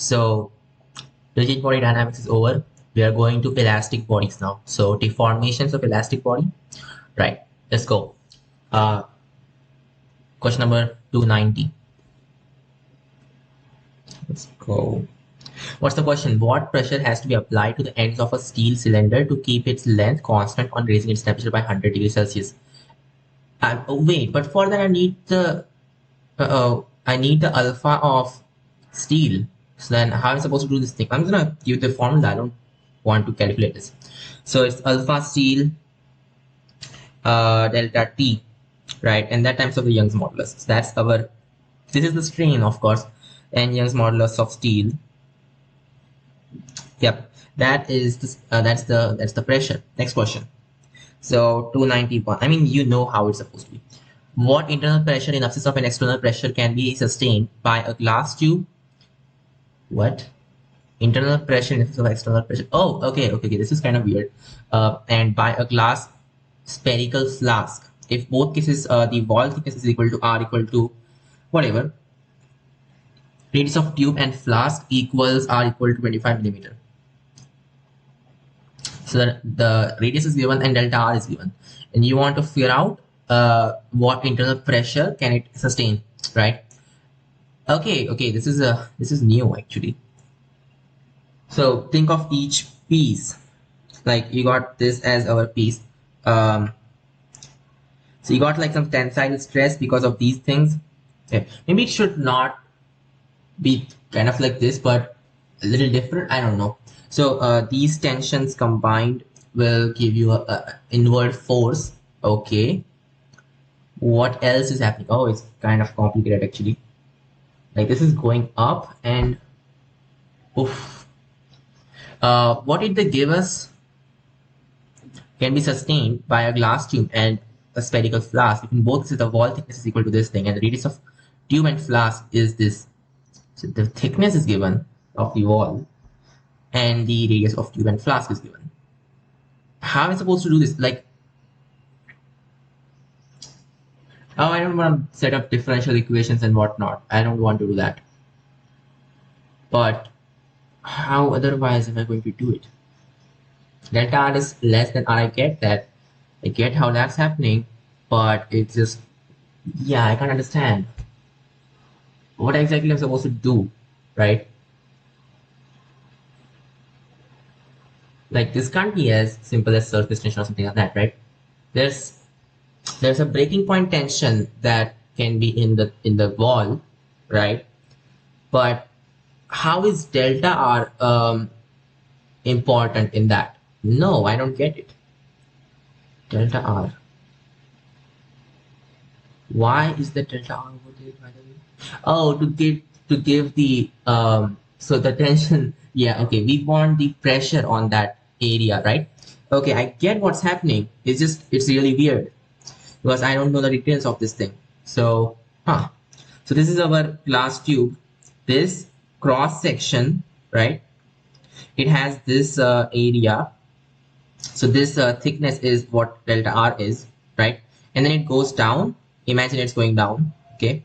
So rigid body dynamics is over. We are going to elastic bodies now. So deformations of elastic body. Right. Let's go. Question number 290. Let's go. What's the question? What pressure has to be applied to the ends of a steel cylinder to keep its length constant on raising its temperature by 100 degrees Celsius? Wait, but for that I need the alpha of steel. So then how am I supposed to do this thing? I'm gonna give the formula. I don't want to calculate this. So it's alpha steel delta T, right? And that times of the Young's modulus. So that's our, this is the strain, of course, and Young's modulus of steel. Yep, that is that's the pressure. Next question. So 291. I mean, you know how it's supposed to be. What internal pressure in absence of an external pressure can be sustained by a glass tube? What? Internal pressure in absence of external pressure. Oh, okay. This is kind of weird. And by a glass spherical flask. If both cases, the wall thickness is equal to R equal to whatever. Radius of tube and flask equals R equal to 25 millimeter. So that the radius is given and delta R is given. And you want to figure out what internal pressure can it sustain, right? Okay, this is new actually. So think of each piece, like you got this as our piece. So you got like some tensile stress because of these things. Okay. Maybe it should not be kind of like this, but a little different. I don't know. So these tensions combined will give you a inward force. Okay. What else is happening? Oh, it's kind of complicated actually. Like this is going up and oof. What did they give us? Can be sustained by a glass tube and a spherical flask. If in both cases the wall thickness is equal to this thing and the radius of tube and flask is this. So the thickness is given of the wall and the radius of tube and flask is given. How am I supposed to do this? Like, oh, I don't want to set up differential equations and whatnot. I don't want to do that. But how otherwise am I going to do it? Delta R is less than R. I get that. I get how that's happening, but it's just, yeah, I can't understand what exactly I'm supposed to do, right? Like this can't be as simple as surface tension or something like that, right? There's a breaking point tension that can be in the wall, right? But how is delta R important in that? No, I don't get it. Delta R. Why is the delta R over there, by the way? Oh, to give the so the tension. Yeah, okay. We want the pressure on that area, right? Okay, I get what's happening. It's really weird because I don't know the details of this thing. So, so this is our glass tube. This cross section, right? It has this area. So this thickness is what delta R is, right? And then it goes down. Imagine it's going down, okay?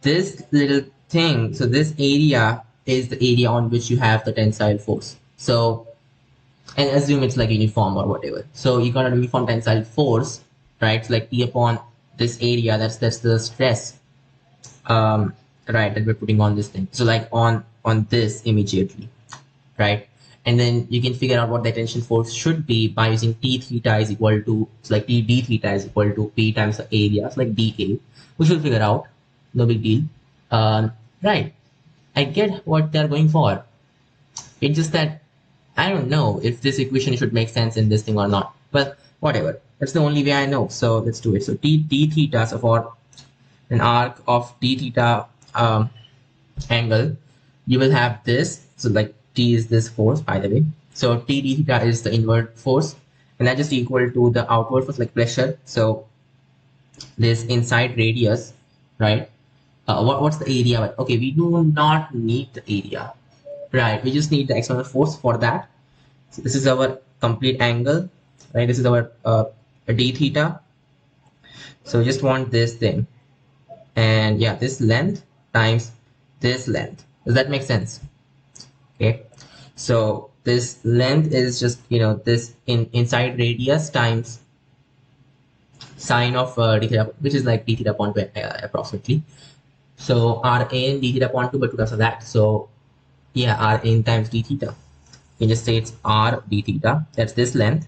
This little thing, so this area is the area on which you have the tensile force. So, and assume it's like uniform or whatever. So you got a uniform tensile force, right? It's like T upon this area, that's the stress, right, that we're putting on this thing. So like on this immediately, right? And then you can figure out what the tension force should be by using T theta is equal to, it's like T d theta is equal to P times the area. It's like dA, which we'll figure out. No big deal. Right. I get what they're going for. It's just that I don't know if this equation should make sense in this thing or not. But whatever. That's the only way I know. So let's do it. So T d theta, so for an arc of d theta angle, you will have this. So like T is this force, by the way. So T d theta is the inward force, and that is equal to the outward force, like pressure. So this inside radius, right? What's the area? Okay, we do not need the area, right? We just need the external force for that. So this is our complete angle, right? This is our d theta. So we just want this thing, and yeah, this length times this length, Does that make sense? Okay. So this length is just, this inside radius times sine of d theta, which is like d theta upon 2 approximately. So r in d theta upon 2, but 2 times of that. So yeah, r in times d theta. You can just say it's r d theta. That's this length.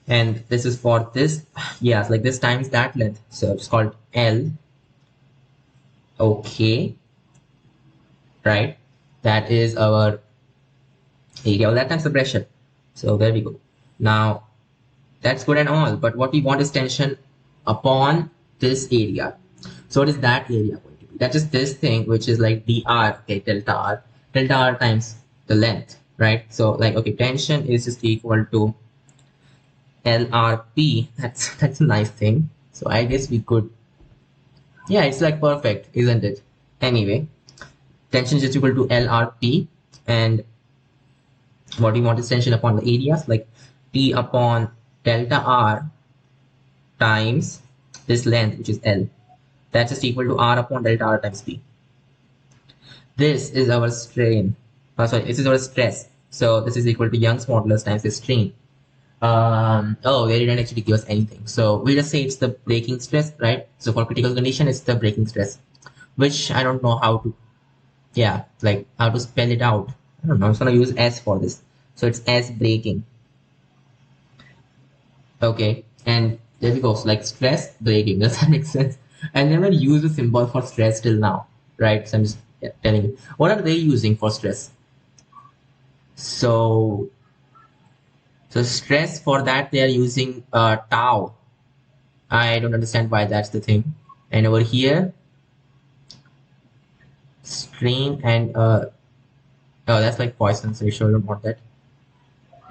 And this is for this, yeah, it's like this times that length. So it's called L. Okay. Right. That is our area. Well, that times the pressure. So there we go. Now that's good and all, but what we want is tension upon this area. So what is that area going to be? That is this thing, which is like dr, okay, delta r times the length, right? So like, okay, tension is just equal to LRP. That's a nice thing. So I guess we could, yeah, it's like perfect, isn't it? Anyway, tension is just equal to LRP, and what we want is tension upon the areas, like T upon delta R times this length, which is L. That's just equal to R upon delta R times P. This is our strain. Sorry, this is our stress. So this is equal to Young's modulus times the strain. Oh, they didn't actually give us anything. So we just say it's the breaking stress, right? So for critical condition, it's the breaking stress, which I don't know how to, yeah, like how to spell it out. I don't know. I'm just gonna use S for this. So it's S breaking. Okay, and there we go. So like stress breaking. Does that make sense? I never used a symbol for stress till now, right? So I'm just telling you. What are they using for stress? So stress for that they are using tau. I don't understand why that's the thing. And over here, strain and oh, that's like Poisson, so you sure don't want that.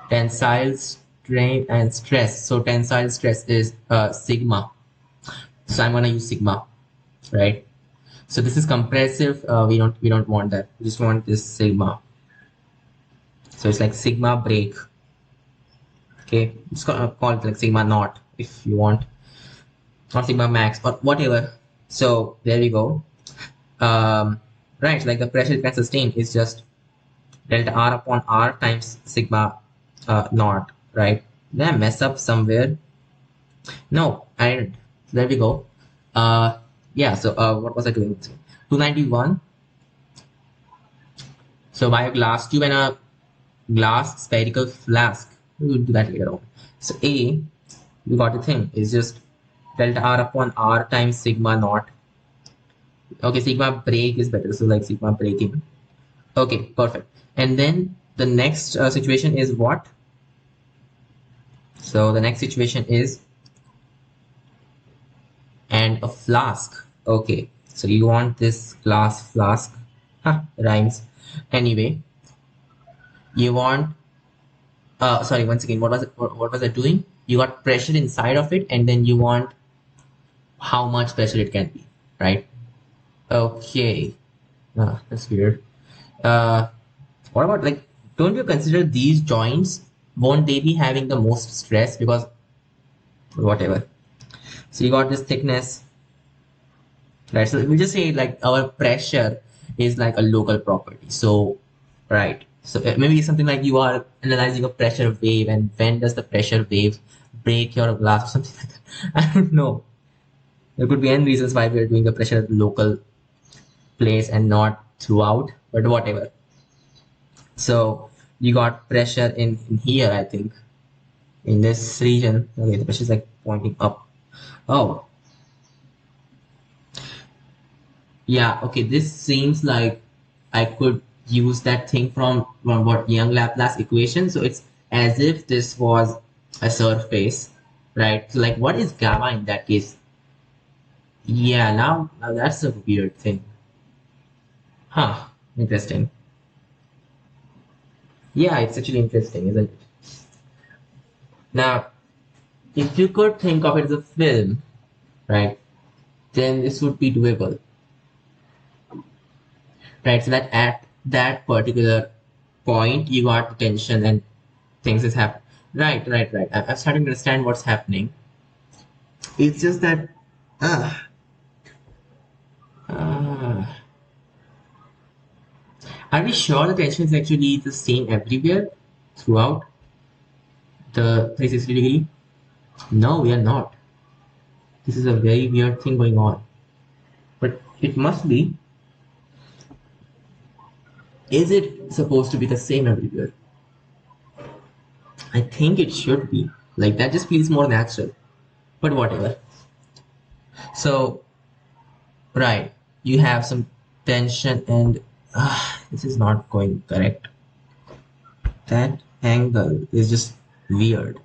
Tensile strain and stress. So tensile stress is sigma. So I'm gonna use sigma, right? So this is compressive. We don't want that. We just want this sigma. So it's like sigma break. Okay, just call it like sigma naught if you want, or sigma max or whatever. So there we go. Right, like the pressure it can sustain is just delta R upon R times sigma naught, right? Did I mess up somewhere? No, I didn't. There we go. Yeah, so what was I doing? 291. So by a glass tube and a glass spherical flask. We'll do that later on. So A, we got the thing, is just delta R upon R times sigma naught. Okay, sigma break is better. So like sigma breaking. Okay, perfect. And then the next situation is what? So the next situation is and a flask. Okay, so you want this glass flask. Huh, rhymes. Anyway, you want sorry, once again, what was I doing? You got pressure inside of it, and then you want how much pressure it can be, right? Okay. That's weird. Uh, what about like, don't you consider these joints, won't they be having the most stress because whatever? So you got this thickness, right? So we'll just say like our pressure is like a local property. So, right. So maybe something like you are analyzing a pressure wave, and when does the pressure wave break your glass or something like that? I don't know. There could be n reasons why we are doing the pressure at the local place and not throughout, but whatever. So you got pressure in here, I think, in this region. Okay, the pressure is like pointing up. Oh, yeah. Okay, this seems like I could use that thing from what Young Laplace equation. So it's as if this was a surface, right? So like, what is gamma in that case? Yeah, now that's a weird thing. Huh, interesting. Yeah, it's actually interesting, isn't it? Now, if you could think of it as a film, right, then this would be doable, right? So that at that particular point, you got tension and things is happening. Right. I'm starting to understand what's happening. It's just that, uh, uh, Are we sure the tension is actually the same everywhere throughout the 360 degree? No, we are not. This is a very weird thing going on. But it must be. Is it supposed to be the same everywhere? I think it should be. Like that just feels more natural. But whatever. So, right, you have some tension and this is not going correct. That angle is just weird.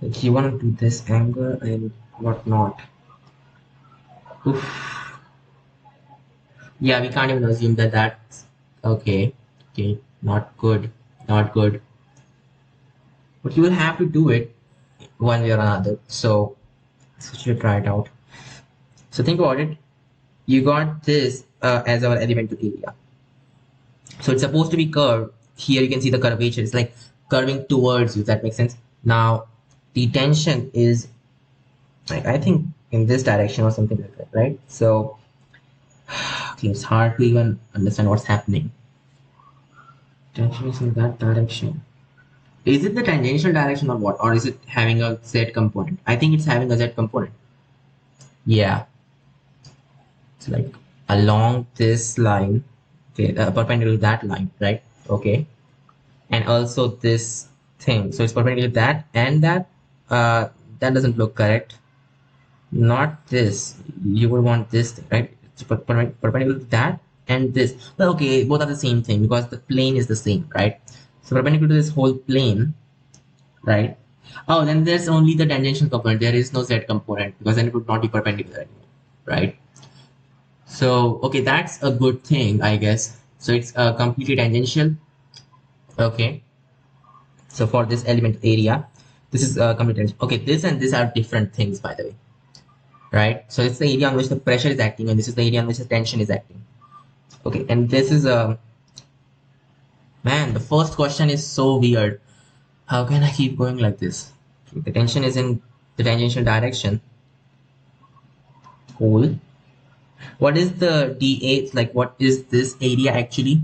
Like you want to do this angle and whatnot. Oof. Yeah, we can't even assume that that's okay. Okay, not good, not good. But you will have to do it one way or another. So you should try it out. So think about it. You got this as our elemental area. So it's supposed to be curved. Here you can see the curvature. It's like curving towards you. That makes sense. Now the tension is like I think in this direction or something like that, right? So okay, it's hard to even understand what's happening. Tension is in that direction. Is it the tangential direction or what? Or is it having a Z component? I think it's having a Z component. Yeah. It's like along this line, okay, perpendicular to that line, right? Okay. And also this thing. So it's perpendicular to that and that. That doesn't look correct. Not this. You would want this thing, right? It's perpendicular to that and this. Well, okay, both are the same thing because the plane is the same, right? So perpendicular to this whole plane, right? Oh, then there's only the tangential component. There is no Z component because then it would not be perpendicular anymore, right? So, okay, that's a good thing, I guess. So it's completely tangential. Okay. So for this element area, this is completely tangential. Okay, this and this are different things, by the way, right? So it's the area on which the pressure is acting, and this is the area on which the tension is acting. Okay, and this is man, the first question is so weird. How can I keep going like this? The tension is in the tangential direction. Cool. What is the dA? Like, what is this area actually?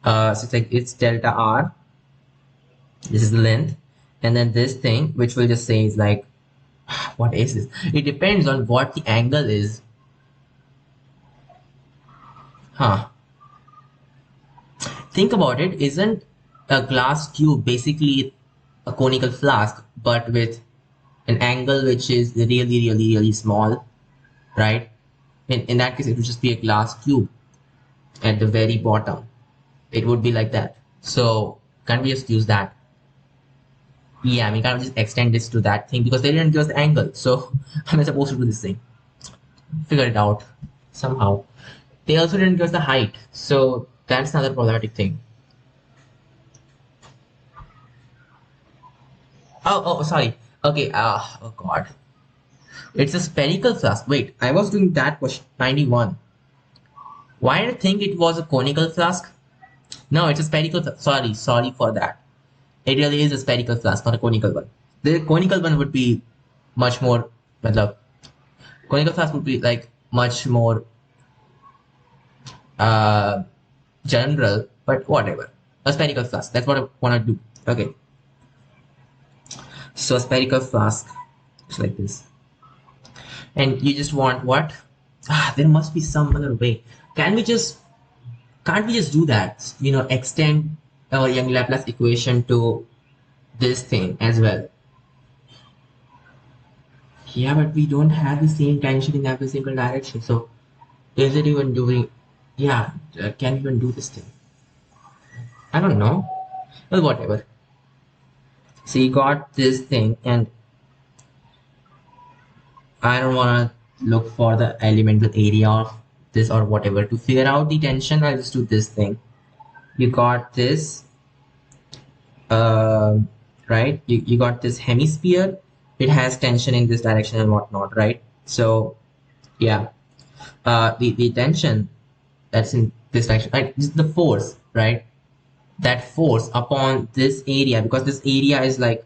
So it's like it's delta R. This is the length, and then this thing, which we'll just say is like, what is this? It depends on what the angle is. Huh. Think about it. Isn't a glass tube basically a conical flask, but with an angle which is really small, right? In that case, it would just be a glass cube at the very bottom. It would be like that. So can't we just use that? Yeah, I mean, can't we just extend this to that thing because they didn't give us the angle. So I'm supposed to do this thing. Figure it out somehow. They also didn't give us the height. So that's another problematic thing. Oh, sorry. Okay. Oh God. It's a spherical flask. Wait, I was doing that question 91. Why did I think it was a conical flask? No, it's a spherical. Sorry for that. It really is a spherical flask, not a conical one. The conical one would be much more. Matlab, conical flask would be like much more uh, general, but whatever. A spherical flask. That's what I want to do. Okay. So a spherical flask, it's like this, and you just want what? There must be some other way. Can we just can't we just do that? You know, extend our Young Laplace equation to this thing as well. Yeah, but we don't have the same tension in every single direction. So is it even doing? Yeah, can we even do this thing? I don't know. Well, whatever. So you got this thing, and I don't want to look for the elemental area of this or whatever. To figure out the tension, I'll just do this thing. You got this, right? You got this hemisphere. It has tension in this direction and whatnot, right? So yeah, the tension that's in this direction, right? This is the force, right? That force upon this area, because this area is like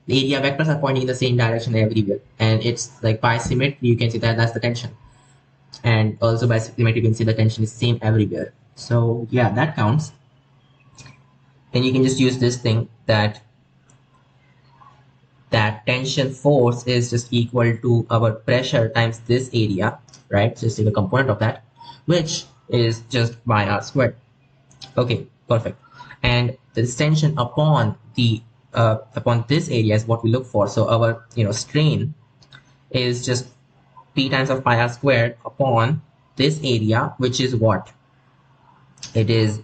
the area vectors are pointing in the same direction everywhere, and it's like by symmetry you can see that that's the tension. And also by symmetry, you can see the tension is same everywhere. So yeah, that counts. Then you can just use this thing that tension force is just equal to our pressure times this area, right? Just take a component of that, which is just by r squared. Okay, perfect. And this tension upon the upon this area is what we look for. So our strain is just p times of pi r squared upon this area, which is what? It is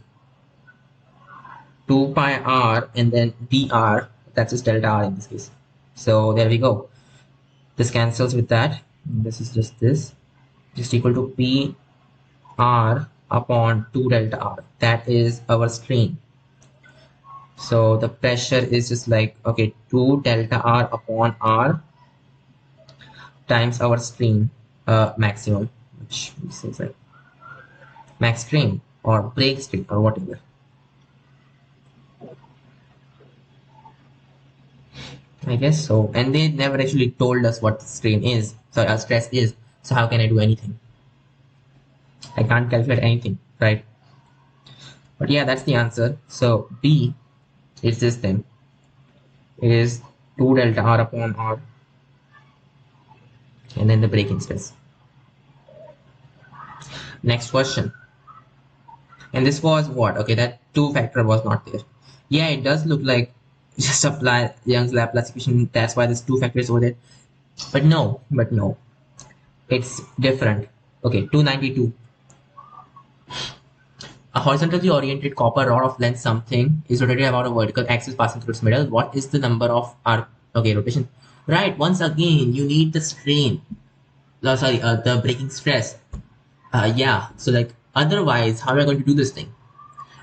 2 pi r and then dr. That's just delta r in this case. So there we go. This cancels with that. This is just this. Just equal to p r upon 2 delta r. That is our strain. So the pressure is just like, okay, 2 delta r upon r times our strain maximum, which seems like max strain or break strain or whatever. I guess so. And they never actually told us what strain is, sorry, stress is. So how can I do anything? I can't calculate anything, right? But yeah, that's the answer. So B is this thing. It is 2 delta r upon r and then the breaking stress. Next question. And this was what? Okay, that 2 factor was not there. Yeah, it does look like just apply Young's Laplace equation. That's why this 2 factor is over there. But no, it's different. Okay, 292. A horizontally oriented copper rod of length something is rotated about a vertical axis passing through its middle. What is the number of rotation? Right, once again, you need the strain. The breaking stress. Yeah, so like otherwise, how am I going to do this thing?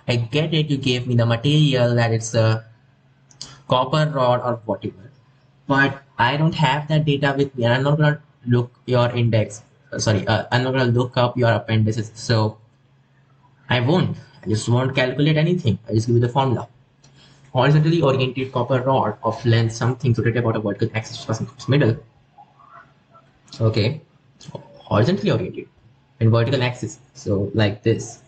I get it, you gave me the material that it's a copper rod or whatever, but I don't have that data with me and I'm not going to look your index. I'm not going to look up your appendices. So I won't. I just won't calculate anything. I just give you the formula. Horizontally oriented copper rod of length something rotated about a vertical axis passing through its middle. Okay, horizontally oriented and vertical axis. So like this.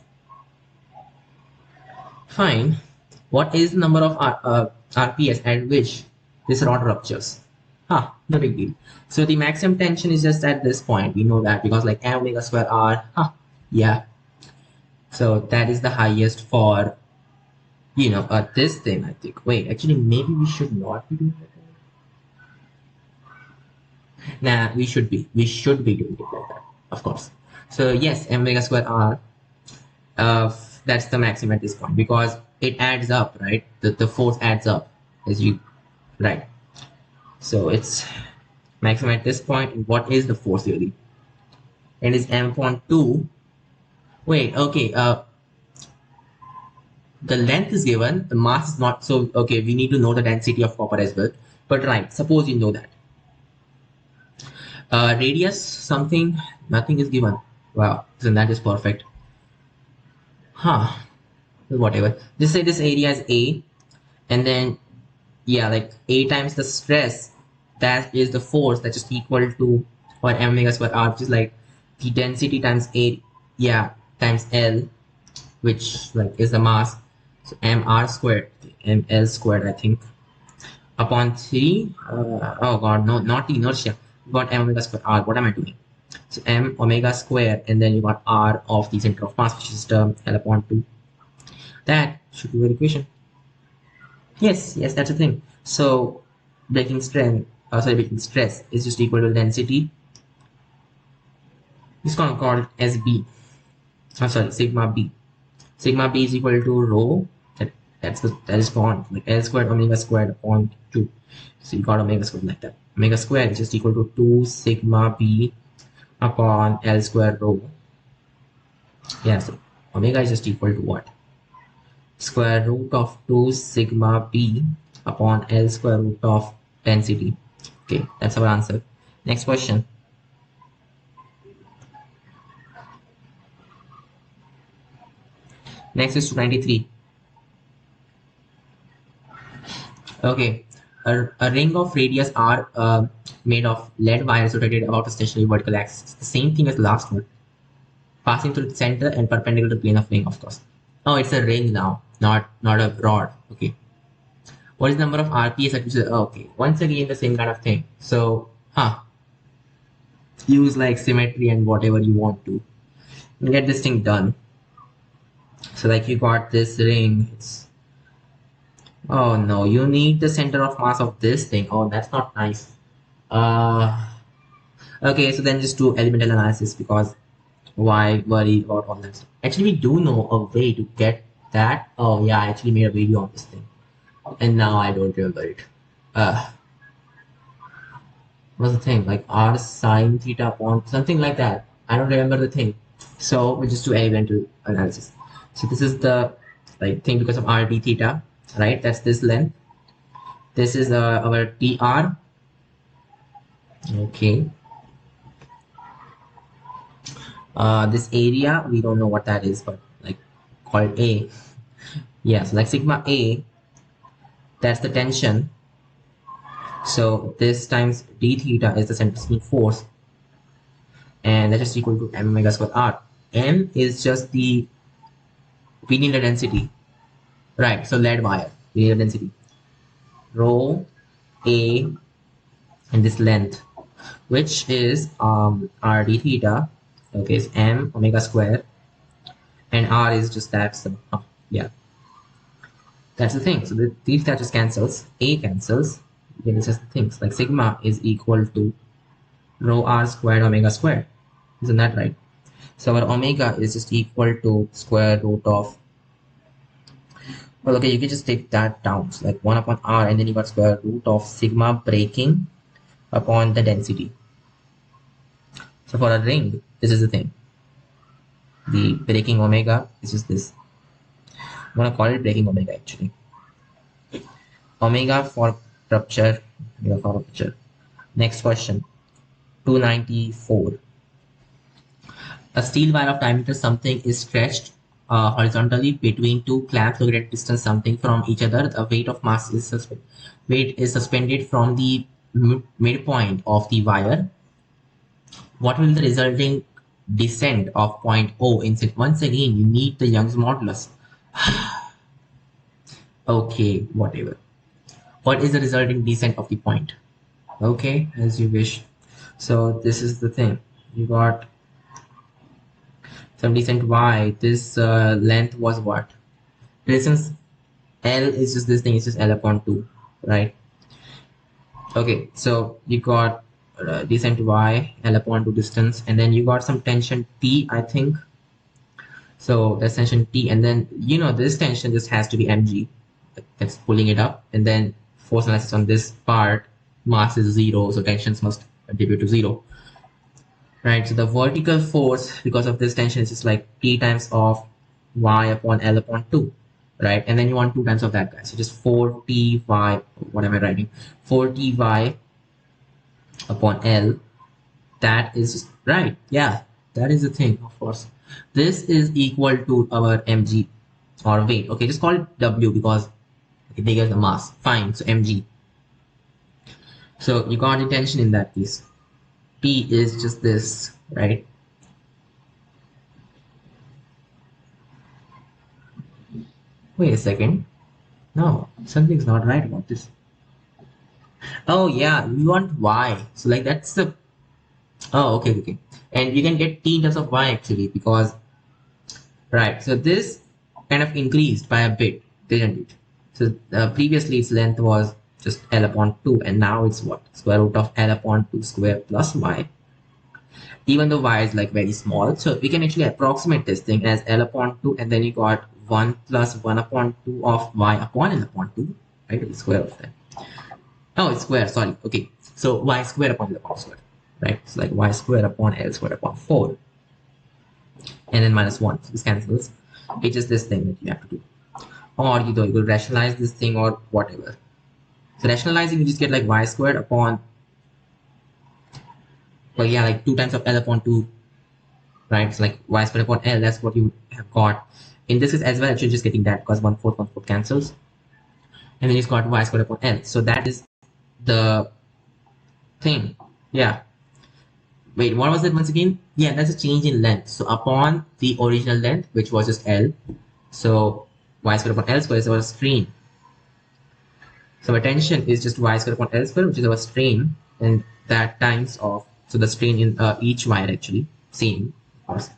Fine. What is the number of RPS at which this rod ruptures? No big deal. So the maximum tension is just at this point. We know that because like m omega square r. Yeah. So that is the highest for this thing. I think. Wait, actually, maybe we should not be doing that. Nah, we should be. We should be doing it like that, of course. So yes, m omega square r. That's the maximum at this point because it adds up, right? The force adds up as you, right? So it's maximum at this point. And what is the force really? It is m upon 2. Wait, okay. The length is given, the mass is not. So okay, we need to know the density of copper as well. But right, suppose you know that. Radius something, nothing is given. Wow, then that is perfect. Whatever. Just say this area is A, and then yeah, like A times the stress, that is the force that's just equal to or m omega square r, which is like the density times A, yeah, times L, which like is the mass. So mr squared, ml squared, I think, upon 3. Oh god, no, not the inertia. You got m omega square r. What am I doing? So m omega square, and then you got r of the center of mass, which is term L upon 2. That should be your equation. Yes, that's the thing. So breaking stress is just equal to density. It's going to call it as B. Sigma B. Sigma B is equal to rho. That is gone. Like L squared omega squared upon 2. So you got omega squared like that. Omega squared is just equal to 2 sigma B upon L squared rho. Yeah, so omega is just equal to what? Square root of 2 sigma B upon L square root of density. Okay, that's our answer. Next question. Next is 293. Okay, a ring of radius r made of lead wires rotated about a stationary vertical axis. The same thing as the last one. passing through the center and perpendicular to the plane of ring, of course. Oh, it's a ring now, not a rod. Okay. What is the number of RPS at which? Okay. Once again, the same kind of thing. So, use like symmetry and whatever you want to get this thing done. So, like you got this ring. Oh no, you need the center of mass of this thing. Oh, that's not nice. Okay, so then just do elemental analysis, because why worry about all that stuff? Actually, we do know a way to get that. Oh yeah, I actually made a video on this thing, and now I don't remember it. What's the thing? Like r sine theta upon something like that. I don't remember the thing. So we just do elemental analysis. So this is the like thing because of r d theta, right? That's this length. This is our dr. Okay. This area, we don't know what that is, but like called A. Yeah, so like sigma A, that's the tension. So this times d theta is the centrifugal force, and that's just equal to m omega squared r. M is just the, we need the density, right? So lead wire, we need a density. Rho A and this length, which is r d theta. Okay, it's m omega squared, and r is just that. So yeah. That's the thing. So the theta just cancels. A cancels. Then it's just things like sigma is equal to rho r squared omega squared. Isn't that right? So our omega is just equal to square root of, well, okay, you can just take that down. So like 1 upon r, and then you got square root of sigma breaking upon the density. So for a ring, this is the thing. The breaking omega is just this. I'm gonna call it breaking omega actually. Omega for rupture. Omega for rupture. Next question. 294. A steel wire of diameter something is stretched horizontally between two clamps located at distance something from each other. The weight of mass is suspended from the midpoint of the wire. What will the resulting descent of point O instead? Once again, you need the Young's modulus. Okay, whatever. What is the resulting descent of the point? Okay, as you wish. So this is the thing. You got some descent y. This length was what? Distance L is just this thing. It's just L upon 2, right? Okay, so you got descent y, L upon 2 distance, and then you got some tension T, I think. So that's tension T, and then you know this tension just has to be mg. That's pulling it up, and then force analysis on this part, mass is 0, so tensions must debut to 0. Right, so the vertical force because of this tension is just like T times of y upon L upon 2, right? And then you want 2 times of that guy. So just 4ty, what am I writing? 4ty upon L. That is just, right. Yeah, that is the thing, of course. This is equal to our mg or weight. Okay, just call it W because they give the mass. Fine, so mg. So you got the tension in that case. P is just this, right? Wait a second. No, something's not right about this. Oh yeah, we want y. So like that's the, oh okay. And you can get t in terms of y actually because, right, so this kind of increased by a bit, didn't it? So previously its length was just L upon 2, and now it's what? Square root of L upon 2 square plus y. Even though y is like very small, so we can actually approximate this thing as L upon 2, and then you got 1 plus 1 upon 2 of y upon L upon 2, right? The square of that. Oh, it's square, sorry. Okay, so y square upon L upon square, right? So like y square upon L square upon 4, and then minus 1. So this cancels. It's just this thing that you have to do. Or you could rationalize this thing or whatever. So rationalizing, you just get like y squared upon, well, yeah, like 2 times of L upon 2, right? It's like y squared upon L, that's what you have got. In this case as well, actually just getting that because 1/4 cancels. And then you've got y squared upon L. So that is the thing. Yeah. Wait, what was it once again? Yeah, that's a change in length. So upon the original length, which was just L, so y squared upon L squared is our strain. So our tension is just y squared upon L squared, which is our strain, and that times of, so the strain in each wire actually, same, of course.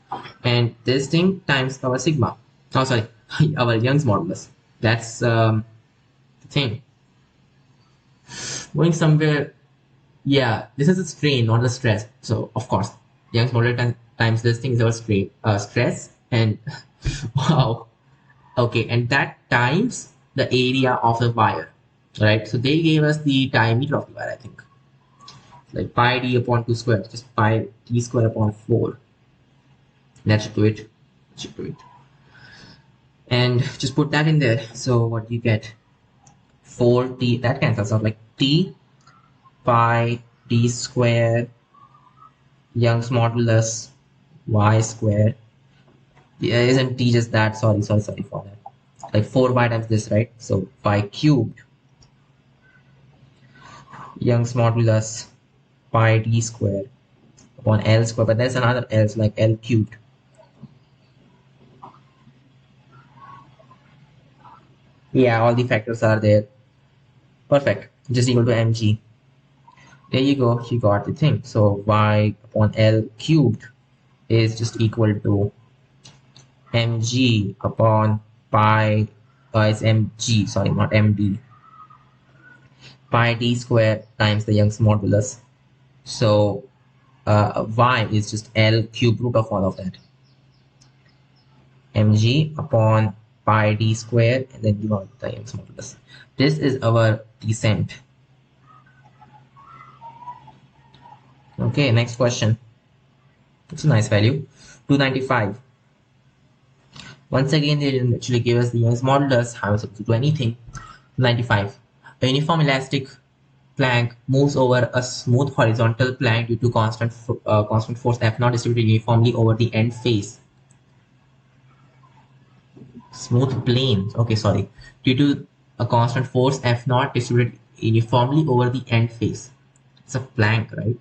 And this thing times our sigma. Oh, sorry, our Young's modulus. That's the thing. Going somewhere, yeah, this is a strain, not a stress. So of course, Young's modulus times this thing is our strain, stress, and wow, okay, and that times the area of the wire, right? So they gave us the diameter of the wire, I think, like pi d upon 2 squared, just pi d squared upon 4. That should do it. Should do it. And just put that in there. So what do you get? 4t, that cancels out, like t pi d square Young's modulus y square. Yeah, isn't t just that? Sorry for that. Like 4 pi times this, right? So pi cubed Young's modulus pi d square upon L square, but there's another L, like L cubed. Yeah, all the factors are there. Perfect. Just equal to mg. There you go. You got the thing. So y upon L cubed is just equal to mg upon pi, is mg, sorry, not md, pi d square times the Young's modulus. So y is just L cube root of all of that. Mg upon pi d square, and then you got the Young's modulus. This is our descent. Okay, next question. It's a nice value, 295. Once again, they didn't actually give us the Young's modulus. How is it to do anything? 95. A uniform elastic plank moves over a smooth horizontal plank due to constant force F naught distributed uniformly over the end face. Smooth plane. Okay, sorry. Due to a constant force F naught distributed uniformly over the end face. It's a plank, right?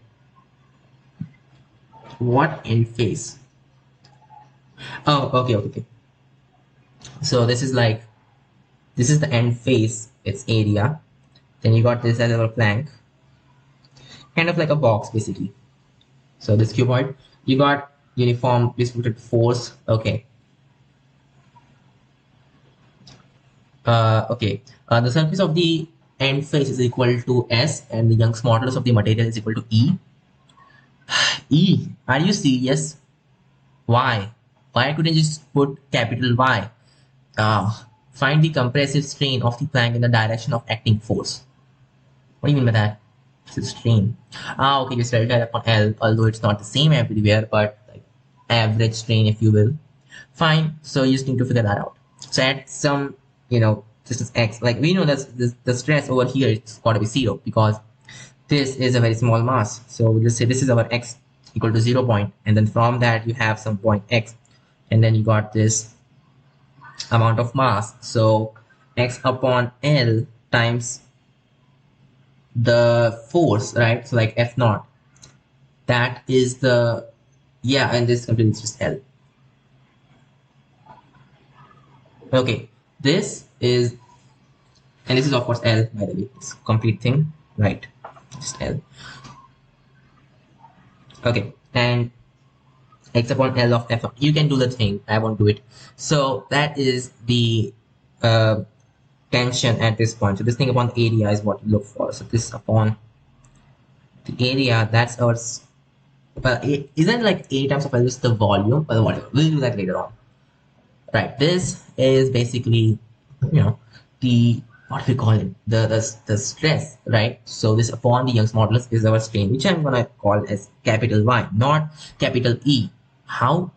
What end face? Oh, okay. So this is like, this is the end face, its area. Then you got this as a plank, kind of like a box basically. So this cuboid, you got uniform distributed force. Okay. The surface of the end face is equal to S, and the Young's modulus of the material is equal to E. E, are you serious? Why? Why couldn't you just put capital Y? Find the compressive strain of the plank in the direction of acting force. What do you mean by that? It's a strain. Okay, just delta upon L, although it's not the same everywhere, but like average strain, if you will. Fine. So you just need to figure that out. So at some, distance x, like we know that the stress over here, it's got to be 0 because this is a very small mass. So we'll just say this is our x equal to 0 point, and then from that you have some point x, and then you got this amount of mass. So x upon L times the force, right? So like F naught. That is the, yeah, and this completely is just L. Okay, this is, and this is of course L, by the way. It's a complete thing, right? Just L. Okay, and x upon L of F naught. You can do the thing. I won't do it. So that is the tension at this point. So this thing upon the area is what you look for. So this upon the area, that's our, well, isn't like A times of L is the volume, but whatever. We'll do that later on. Right. This is basically, the, what we call it, the stress, right? So this upon the Young's modulus is our strain, which I'm gonna call as capital Y, not capital E. How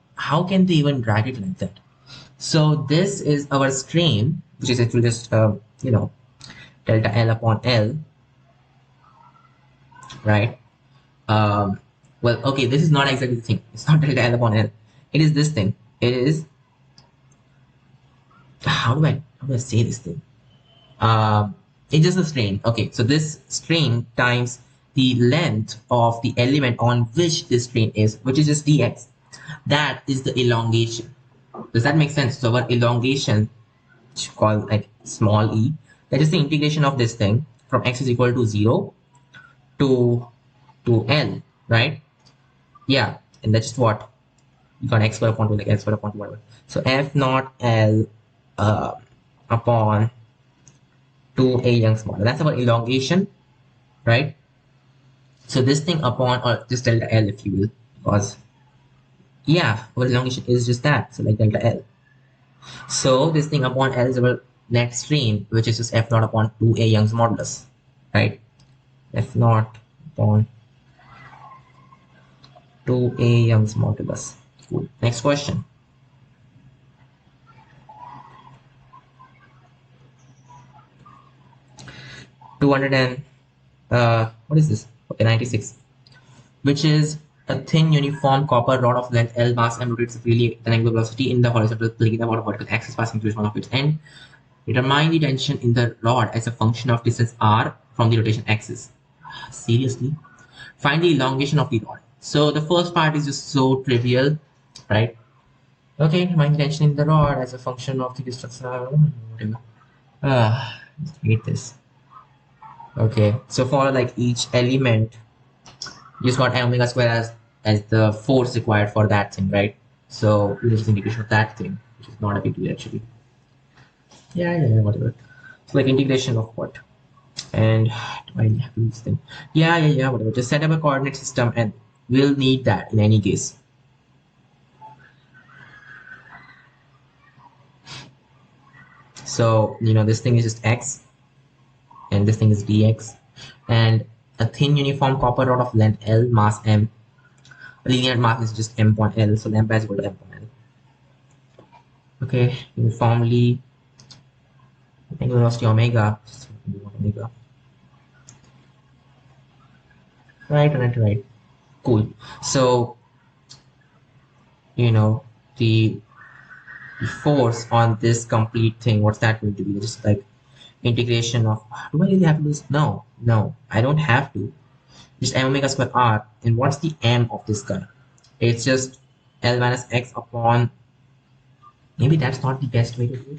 can they even drag it like that? So this is our strain, which is actually just delta L upon L, right? Well, okay, this is not exactly the thing. It's not delta L upon L. It is this thing. It is, how do I say this thing? It's just a strain. Okay, so this strain times the length of the element on which this strain is, which is just dx. That is the elongation. Does that make sense? So our elongation, which we call like small e, that is the integration of this thing from x is equal to 0 to L, right? Yeah, and that's just what you got, x square upon 2, like x square upon 2, whatever. So f naught L upon 2a Young's model. That's our elongation, right? So this thing upon, or just delta L if you will, because yeah, our elongation is just that, so like delta L. So this thing upon L is our net strain, which is just f naught upon 2a Young's modulus, right? F naught upon 2a Young's modulus. Cool. Next question. What is this? Okay, 96. Which is a thin uniform copper rod of length L, mass m, rotates freely at an angular velocity in the horizontal plane about a vertical axis passing through one of its end. Determine the tension in the rod as a function of distance r from the rotation axis. Seriously? Find the elongation of the rod. So the first part is just so trivial, right? Okay, determine the tension in the rod as a function of the distance r. Whatever. Just hate this. Okay, so for like each element, you just got omega square as the force required for that thing, right? So this is integration of that thing, which is not a big deal actually. Yeah, whatever. So like integration of what? And do I have to do this thing? Yeah, whatever. Just set up a coordinate system and we'll need that in any case. So, you know, this thing is just x and this thing is dx, and a thin uniform copper rod of length L, mass m. Linear mass is just m upon L, so lambda is equal to m upon L. Okay, uniformly angular velocity omega, right. Cool. So, you know, the force on this complete thing, what's that going to be? Just like integration of, do I really have to do this? No, I don't have to. Just m omega square r, and what's the m of this guy? It's just L minus x upon, maybe that's not the best way to do it.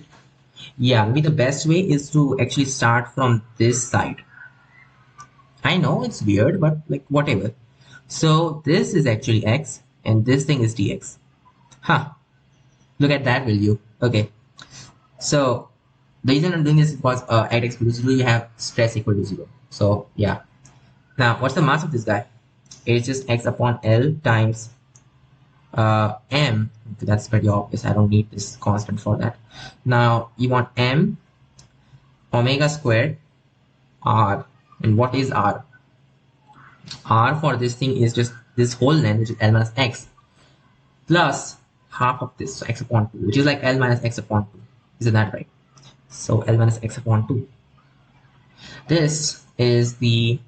Yeah, maybe the best way is to actually start from this side. I know it's weird, but like whatever. So this is actually x and this thing is dx. Huh. Look at that value. Okay. So the reason I'm doing this is because at x equal to 0 you have stress equal to 0. So yeah. Now what's the mass of this guy? It's just x upon L times m. Okay, that's pretty obvious. I don't need this constant for that. Now you want m omega squared r. And what is r? R for this thing is just this whole length, which is L minus x, plus half of this, so x upon 2, which is like L minus x upon 2. Isn't that right? So L minus x upon 2. This is the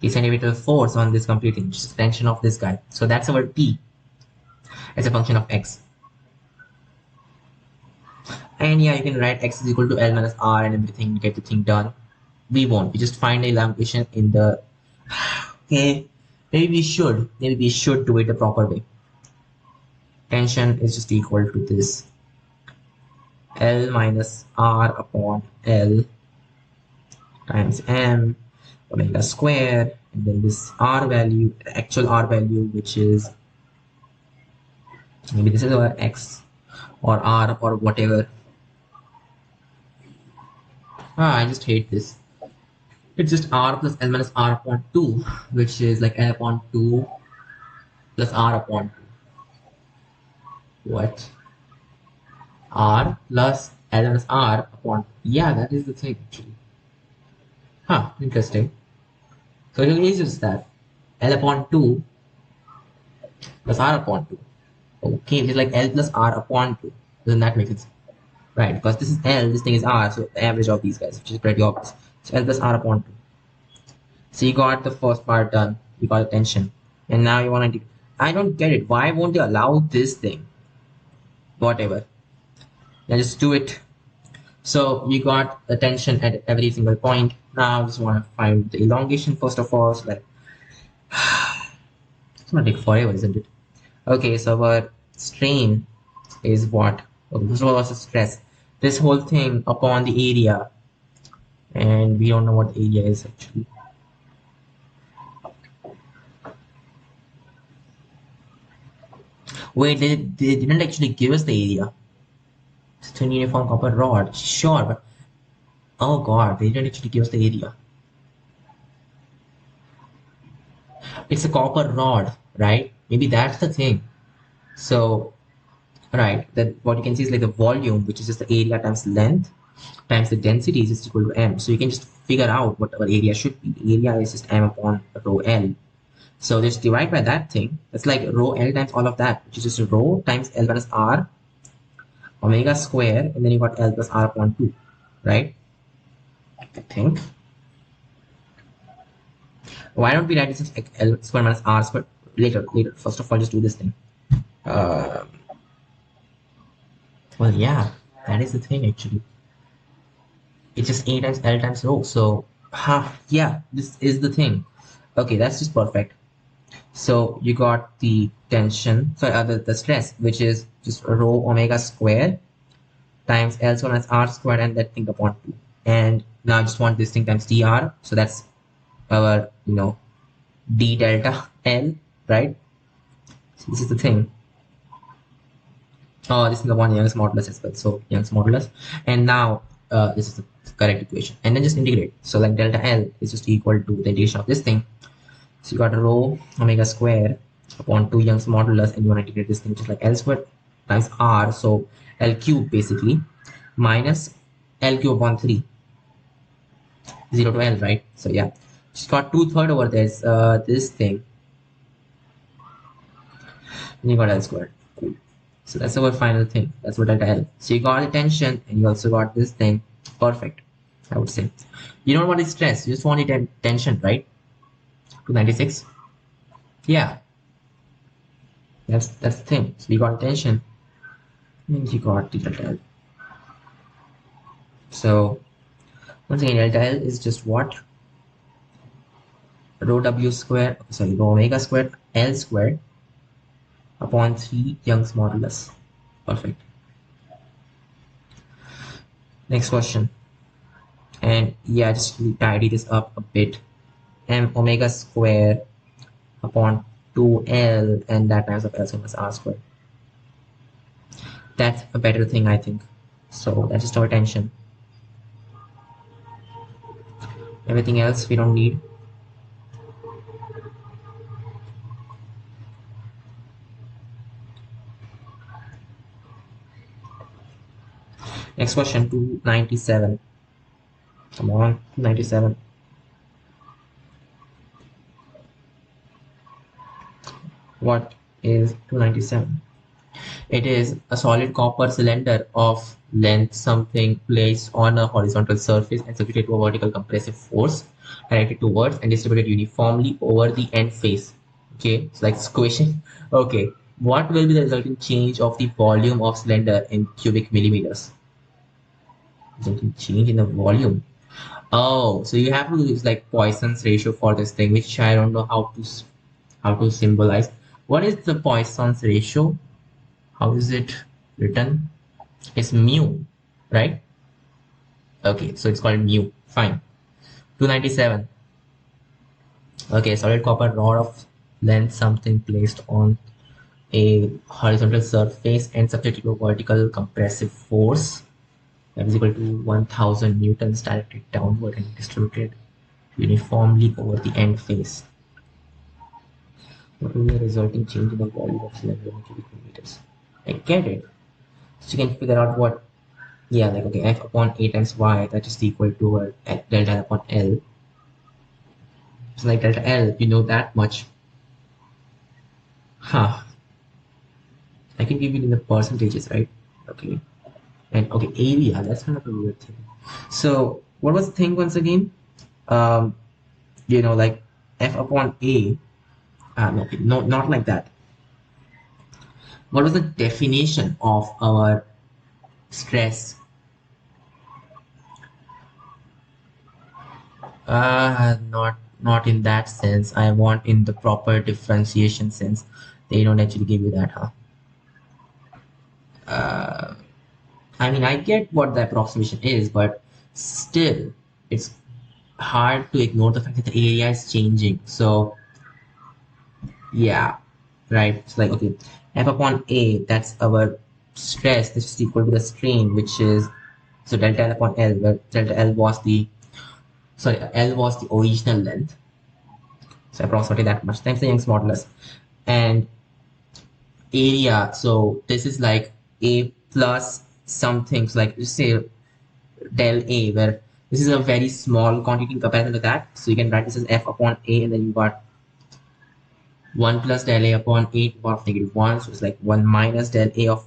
centripetal force on this complete thing, which is tension of this guy. So that's our T as a function of x. And yeah, you can write x is equal to L minus r and everything, get the thing done. We won't. We just find the elongation in the. Okay, maybe we should do it the proper way. Tension is just equal to this L minus r upon L times m omega square, and then this r value, actual r value, which is maybe this is our x or r or whatever. I just hate this. It's just r plus L minus r upon 2, which is like L upon 2 plus r upon 2. What? R plus L minus r upon 2. Yeah, that is the thing actually. Huh, interesting. So it is just that L upon 2 plus r upon 2. Okay, which is like L plus r upon 2. Doesn't that make sense? Right, because this is L, this thing is r, so the average of these guys, which is pretty obvious. So L plus r upon 2. So you got the first part done, you got the tension, and now you want to. I don't get it. Why won't they allow this thing? Whatever. Now just do it. So you got the tension at every single point. Now I just want to find the elongation first of all. So like, it's gonna take forever, isn't it? Okay, so our strain is what? Okay, this was the stress. This whole thing upon the area, and we don't know what the area is actually. Wait, they didn't actually give us the area. It's a thin uniform copper rod, sure, but oh god, they didn't actually give us the area. It's a copper rod, right? Maybe that's the thing. So, right, that what you can see is like the volume, which is just the area times length times the density is just equal to m. So you can just figure out what our area should be. The area is just m upon rho l. So just divide by that thing. It's like rho l times all of that, which is just rho times l minus r omega square, and then you got l plus r upon 2, right? I think. Why don't we write this as like L square minus R square later? First of all, just do this thing. Uh, well, yeah, that is the thing actually. It's just A times L times rho. So, yeah, this is the thing. Okay, that's just perfect. So you got the tension, sorry, the stress, which is just rho omega square times L square minus R square, and that thing upon 2. And now I just want this thing times dr. So that's our, d delta L, right? So this is the thing. Oh, this is the one Young's modulus as well. So Young's modulus, and now this is the correct equation. And then just integrate. So like delta L is just equal to the integration of this thing. So you got rho omega square upon 2 Young's modulus, and you want to integrate this thing just like L squared times R. So L cube basically minus L cube upon 3, 0 to L, right? So yeah, just got 2/3 over there. This thing, and you got L squared. Cool. So that's our final thing. That's what delta L. So you got the tension and you also got this thing. Perfect, I would say. You don't want the stress, you just want the tension, right? 296. Yeah, that's the thing. So we got tension and you got the delta L. So once again, delta L is just what? Rho W square, sorry, rho omega squared L squared upon 3 Young's modulus. Perfect. Next question. And yeah, just tidy this up a bit. M omega square upon 2L, and that times of L square plus R squared. That's a better thing, I think. So that's just our tension. Everything else we don't need. Next question, 297. Come on, 297. What is 297? It is a solid copper cylinder of length something placed on a horizontal surface and subjected to a vertical compressive force directed towards and distributed uniformly over the end face. Okay, it's like squishing. Okay, what will be the resulting change of the volume of cylinder in cubic millimeters? Resulting change in the volume. Oh, so you have to use like Poisson's ratio for this thing, which I don't know how to symbolize. What is the Poisson's ratio? How is it written? It's mu, right? Okay, so it's called mu. Fine. 297. Okay, solid copper rod of length something placed on a horizontal surface and subjected to a vertical compressive force that is equal to 1000 newtons directed downward and distributed uniformly over the end face. What will be the resulting change in the volume of cylinder in cubic millimeters? I get it. So you can figure out what, yeah, like, okay, F upon A times Y, that is equal to delta upon L. So like delta L, you know that much. Huh. I can give it in the percentages, right? Okay. And okay, area, that's kind of a weird thing. So what was the thing once again? Um, like F upon A. No, not like that. What was the definition of our stress? Not in that sense. I want in the proper differentiation sense. They don't actually give you that, huh? I mean, I get what the approximation is, but still, it's hard to ignore the fact that the area is changing. So, yeah, right. It's like, okay, F upon A, that's our stress. This is equal to the strain, which is, so delta L upon L, where delta L was the, sorry, L was the original length. So approximately that much times the Young's modulus. And area, so this is like A plus something, so like just say del A, where this is a very small quantity in comparison to that. So you can write this as F upon A, and then you got 1 plus del A upon A to the power of negative 1. So it's like 1 minus del A of,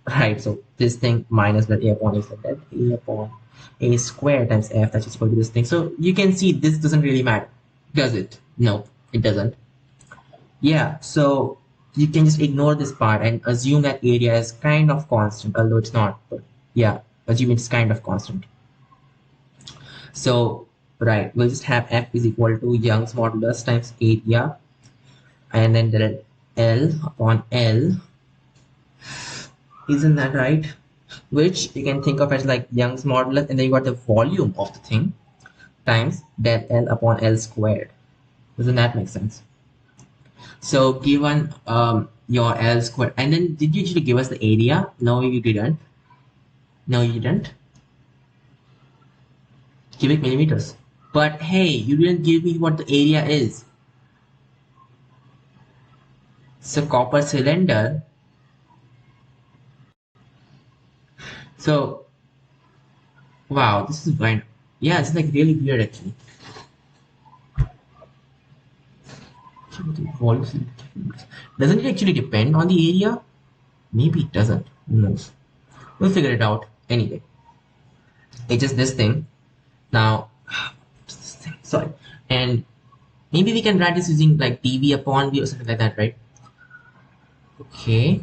right? So this thing minus del A upon A is like del A upon A squared times F, that's just equal to this thing. So you can see this doesn't really matter, does it? No, it doesn't. Yeah, so you can just ignore this part and assume that area is kind of constant, although it's not. But yeah, assume it's kind of constant. So, right, we'll just have F is equal to Young's modulus times area, and then there L upon L. Isn't that right? Which you can think of as like Young's modulus, and then you got the volume of the thing times del L upon L squared. Doesn't that make sense? So given your L squared, and then did you actually give us the area? No, you didn't. No, you didn't. Cubic millimeters. But hey, you didn't give me what the area is. So copper cylinder. So wow, this is fine. Yeah, it's like really weird actually. Doesn't it actually depend on the area? Maybe it doesn't. Who knows? We'll figure it out anyway. It's just this thing. Now, this thing. Sorry. And maybe we can write this using like dV upon V or something like that, right? Okay.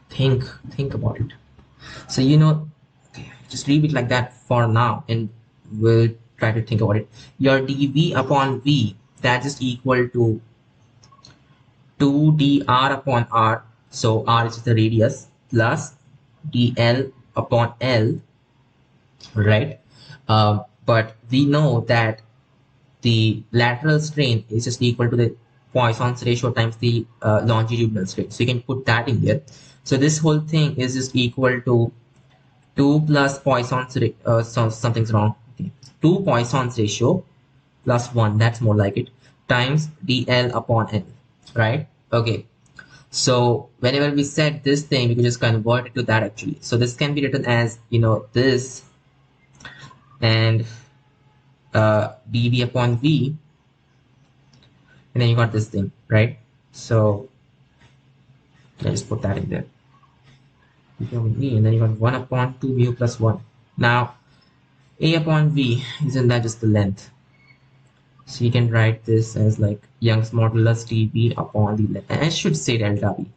Think about it. So okay, just leave it like that for now, and we'll try to think about it. Your dV upon V, that is equal to 2 dr upon r. So r is the radius plus dl upon l, right? But we know that the lateral strain is just equal to the Poisson's ratio times the longitudinal strain. So you can put that in there. So this whole thing is just equal to 2 plus Poisson's so something's wrong. Okay. 2 Poisson's ratio plus 1, that's more like it, times dl upon n, right? Okay. So whenever we set this thing, we can just convert it to that actually. So this can be written as, this and dv upon v, and then you got this thing, right? So let's put that in there. dv upon v, and then you got 1 upon 2 mu plus 1. Now a upon v, isn't that just the length? So you can write this as like Young's modulus dv upon the length. And I should say delta v.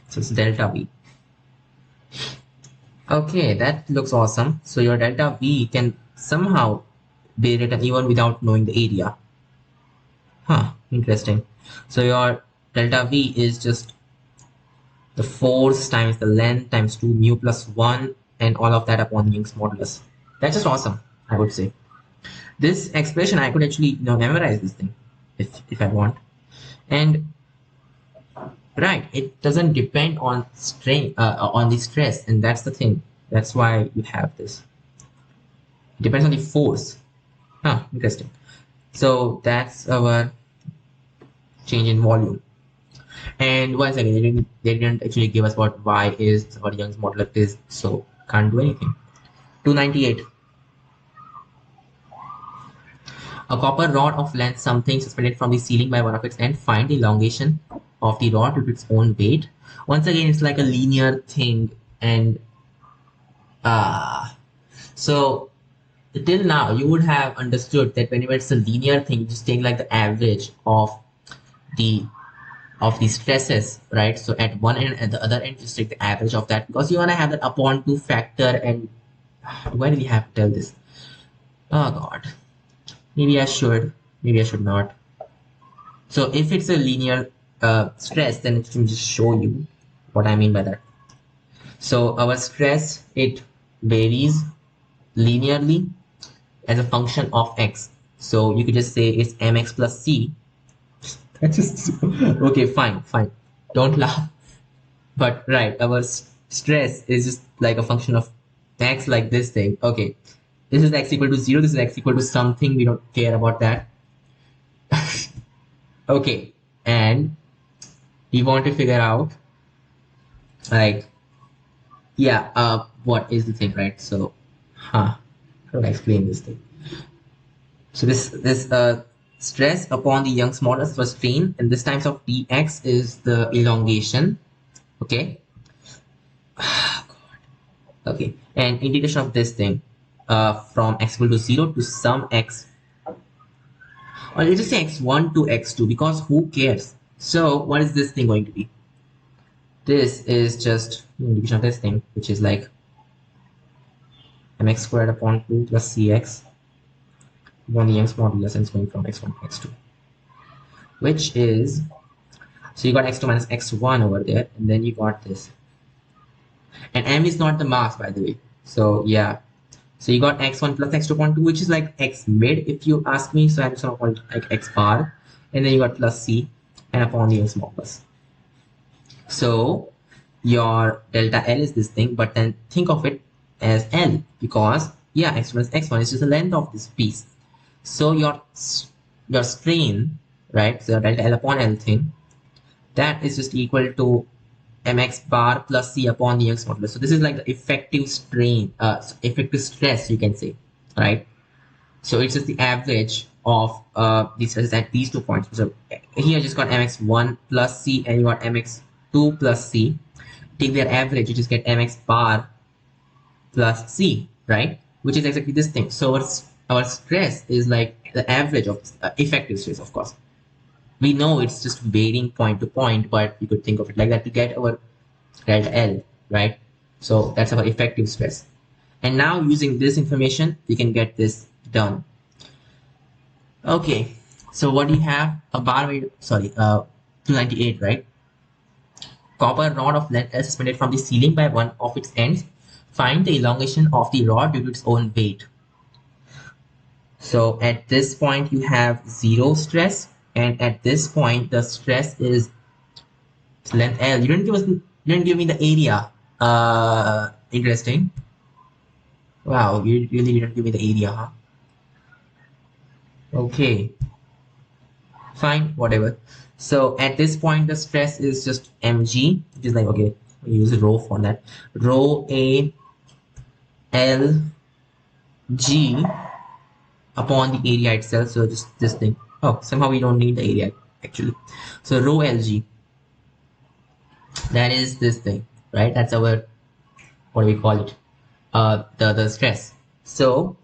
So it's delta v. Okay, that looks awesome. So your delta v can somehow be written even without knowing the area. Huh, interesting. So your delta v is just the force times the length times 2 mu plus 1 and all of that upon Young's modulus. That's just awesome, I would say. This expression, I could actually memorize this thing if I want. And right, it doesn't depend on strain on the stress, and that's the thing. That's why you have this. It depends on the force. Huh, interesting. So that's our change in volume. And once again, they didn't actually give us what y is, what Young's modulus is, so can't do anything. 298. A copper rod of length something suspended from the ceiling by one of its ends. Find the elongation of the rod with its own weight. Once again, it's like a linear thing, and so till now you would have understood that whenever it's a linear thing, you just take like the average of the stresses, right? So at one end and the other end, just take the average of that, because you want to have that upon 2 factor. And why do we have to tell this? Oh god. Maybe I should. Maybe I should not. So if it's a linear stress, then it can just show you what I mean by that. So our stress, it varies linearly as a function of x. So you could just say it's mx plus c. That's just okay, fine. Don't laugh. But right, our stress is just like a function of x, like this thing. Okay, this is x equal to 0, this is x equal to something, we don't care about that. Okay, and we want to figure out like, yeah, what is the thing, right? So how do I explain this thing? So this stress upon the Young's modulus for strain, and this times of dx is the elongation. Okay. Okay, and integration of this thing from x equal to 0 to some x, or let's just say x1 to x2, because who cares? So what is this thing going to be? This is just integration of this thing, which is like mx squared upon 2 plus cx upon the Young's modulus, and it's going from x1 to x2, which is, so you got x2 minus x1 over there, and then you got this, and m is not the mass, by the way. So yeah, so you got x1 plus x2 upon 2, which is like x mid if you ask me. So I'm just gonna call it like x bar, and then you got plus c and upon the Young's modulus. So your delta L is this thing, but then think of it as L, because yeah, x plus x1 is just the length of this piece. So your strain, right? So delta L upon L thing, that is just equal to mx bar plus c upon the Young's modulus. So this is like the effective strain, effective stress, you can say, right? So it's just the average of these stresses at these 2 points. So here I just got mx1 plus c, and you got mx2 plus c. Take their average, you just get mx bar plus c, right? Which is exactly this thing. So our stress is like the average of effective stress, of course. We know it's just varying point to point, but you could think of it like that to get our delta L, right? So that's our effective stress. And now using this information, we can get this done. Okay, so what do you have? A bar weight, sorry, 298, right? Copper rod of length is suspended from the ceiling by one of its ends. Find the elongation of the rod due to its own weight. So at this point, you have zero stress, and at this point, the stress is length L. You didn't give me the area. Interesting. Wow, you really didn't give me the area, huh? Okay, fine, whatever. So at this point, the stress is just mg, which is like, okay, we use rho for that. Rho a l g upon the area itself. So just this thing. Oh, somehow we don't need the area actually. So rho lg, that is this thing, right? That's our, what do we call it? The stress. So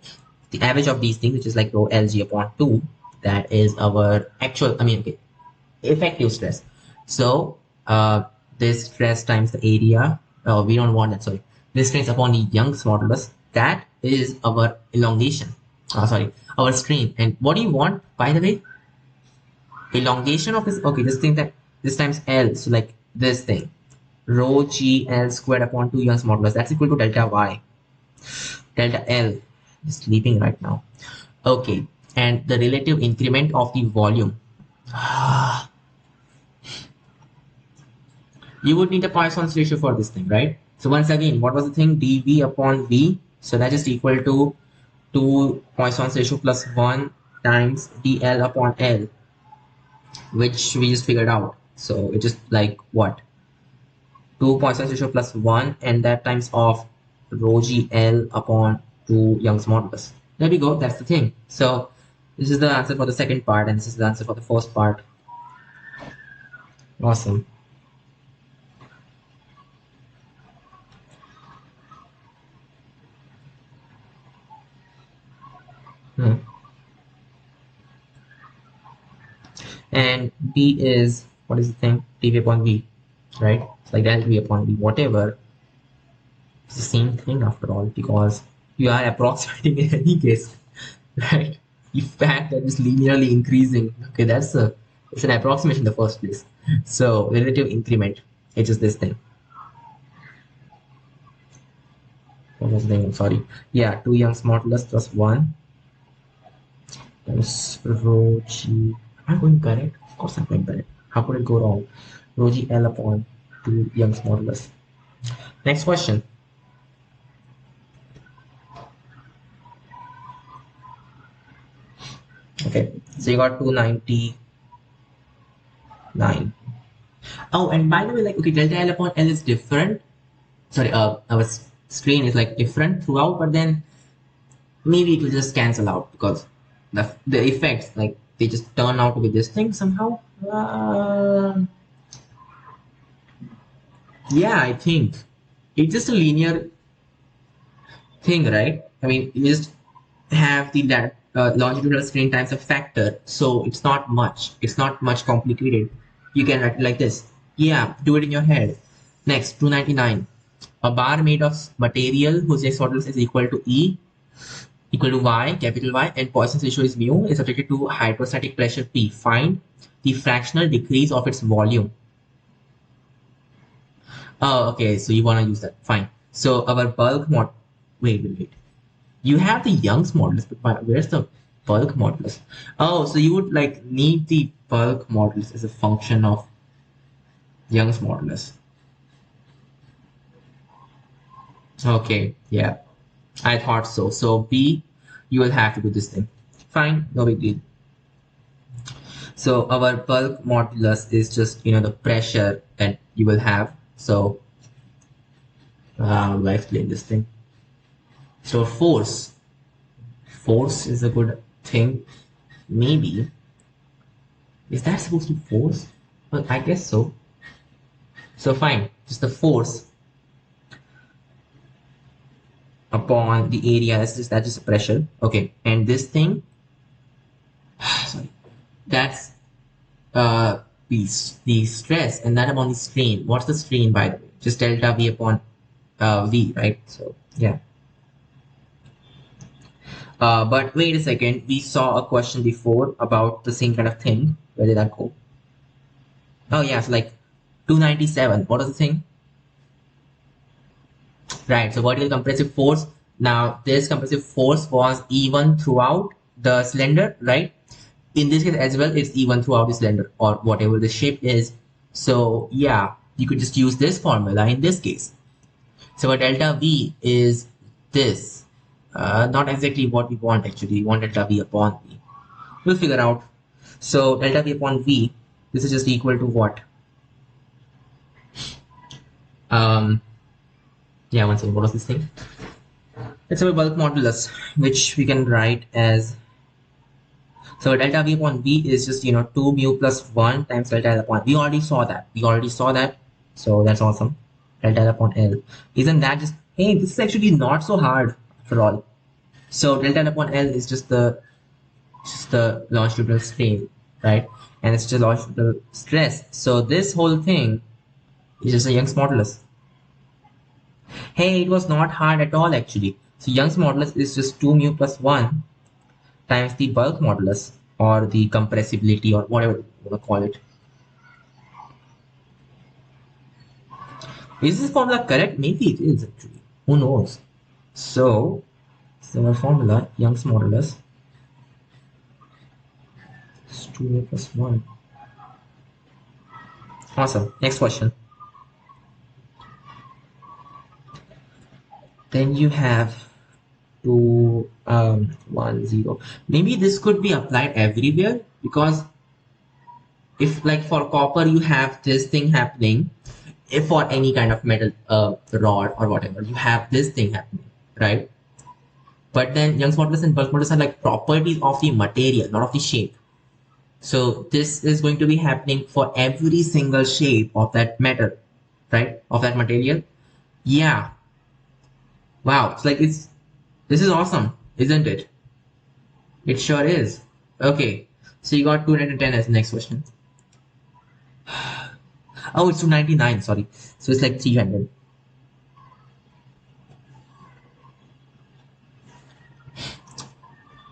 the average of these things, which is like rho lg upon 2, that is our actual, I mean, okay, effective stress. So this stress times the area, oh, we don't want that, sorry. This stress upon the Young's modulus, that is our elongation. Sorry, our strain. And what do you want, by the way? Elongation of this, okay, this thing, that this times L, so like this thing, rho g L squared upon 2 Young's modulus, that's equal to delta y. Delta L is sleeping right now. Okay, and the relative increment of the volume. You would need a Poisson's ratio for this thing, right? So once again, what was the thing? dV upon V. So that is equal to 2 Poisson's ratio plus 1 times dl upon L, which we just figured out. So it's just like what? 2 Poisson's ratio plus 1, and that times of rho g L upon 2 Young's modulus. There we go. That's the thing. So this is the answer for the second part, and this is the answer for the first part. Awesome. And B is, what is the thing? dV upon V, right? It's like del V upon V, whatever. It's the same thing after all, because you are approximating in any case. right? The fact that it's linearly increasing. Okay, it's an approximation in the first place. So relative increment, it's just this thing. What was the name? Sorry. Yeah, 2 Young's modulus plus 1 times rho g. Am I going correct? Of course I'm going correct. How could it go wrong? Rho g L upon 2 Young's modulus. Next question. Okay, so you got 299. Oh, and by the way, like, okay, delta L upon L is different. Sorry, our strain is like different throughout, but then maybe it will just cancel out because the effects, like, they just turn out to be this thing somehow. Yeah, I think it's just a linear thing, right? I mean, you just have the that longitudinal strain times a factor, so it's not much. It's not much complicated. You can write it like this. Yeah, do it in your head. Next, 299. A bar made of material whose x modulus is equal to E equal to Y, capital Y, and Poisson's ratio is mu is subjected to hydrostatic pressure P. Find the fractional decrease of its volume. Oh, okay, so you want to use that. Fine. So our bulk wait. You have the Young's modulus, but where's the bulk modulus? Oh, so you would like need the bulk modulus as a function of Young's modulus. Okay, yeah, I thought so. So B, you will have to do this thing. Fine, no big deal. So our bulk modulus is just, the pressure that you will have. So how do I explain this thing? So force is a good thing. Maybe. Is that supposed to be force? Well, I guess so. So fine, just the force upon the area, that's just pressure. Okay, and this thing, sorry, that's the stress, and that upon the strain. What's the strain, by the way? Just delta V upon V, right? So yeah. But wait a second, we saw a question before about the same kind of thing. Where did that go? Oh yeah, so like 297. What was the thing? Right, so vertical compressive force. Now this compressive force was even throughout the cylinder, right? In this case as well, it's even throughout the cylinder or whatever the shape is. So yeah, you could just use this formula in this case. So a delta V is this. Not exactly what we want actually. We want delta V upon V. We'll figure out. So delta V upon V, this is just equal to what? Yeah, one second, what was this thing? Let's have a bulk modulus, which we can write as, so delta V upon V is just, 2 mu plus 1 times delta L upon, we already saw that. So that's awesome. Delta L upon L. Isn't that just, hey, this is actually not so hard after all. So delta L upon L is just the longitudinal strain, right? And it's just longitudinal stress. So this whole thing is just a Young's modulus. Hey, it was not hard at all actually. So Young's modulus is just 2 mu plus 1 times the bulk modulus or the compressibility or whatever you want to call it. Is this formula correct? Maybe it is actually. Who knows? So, our formula, Young's modulus is 2 mu plus 1. Awesome. Next question. Then you have 2, 1, 0. Maybe this could be applied everywhere because if like for copper you have this thing happening, if for any kind of metal rod or whatever, you have this thing happening, right? But then Young's modulus and bulk modulus are like properties of the material, not of the shape. So this is going to be happening for every single shape of that matter, right? Of that material. Yeah. Wow. It's like this is awesome, isn't it? It sure is. Okay. So you got 210 as the next question. Oh, it's 299, sorry. So it's like 300.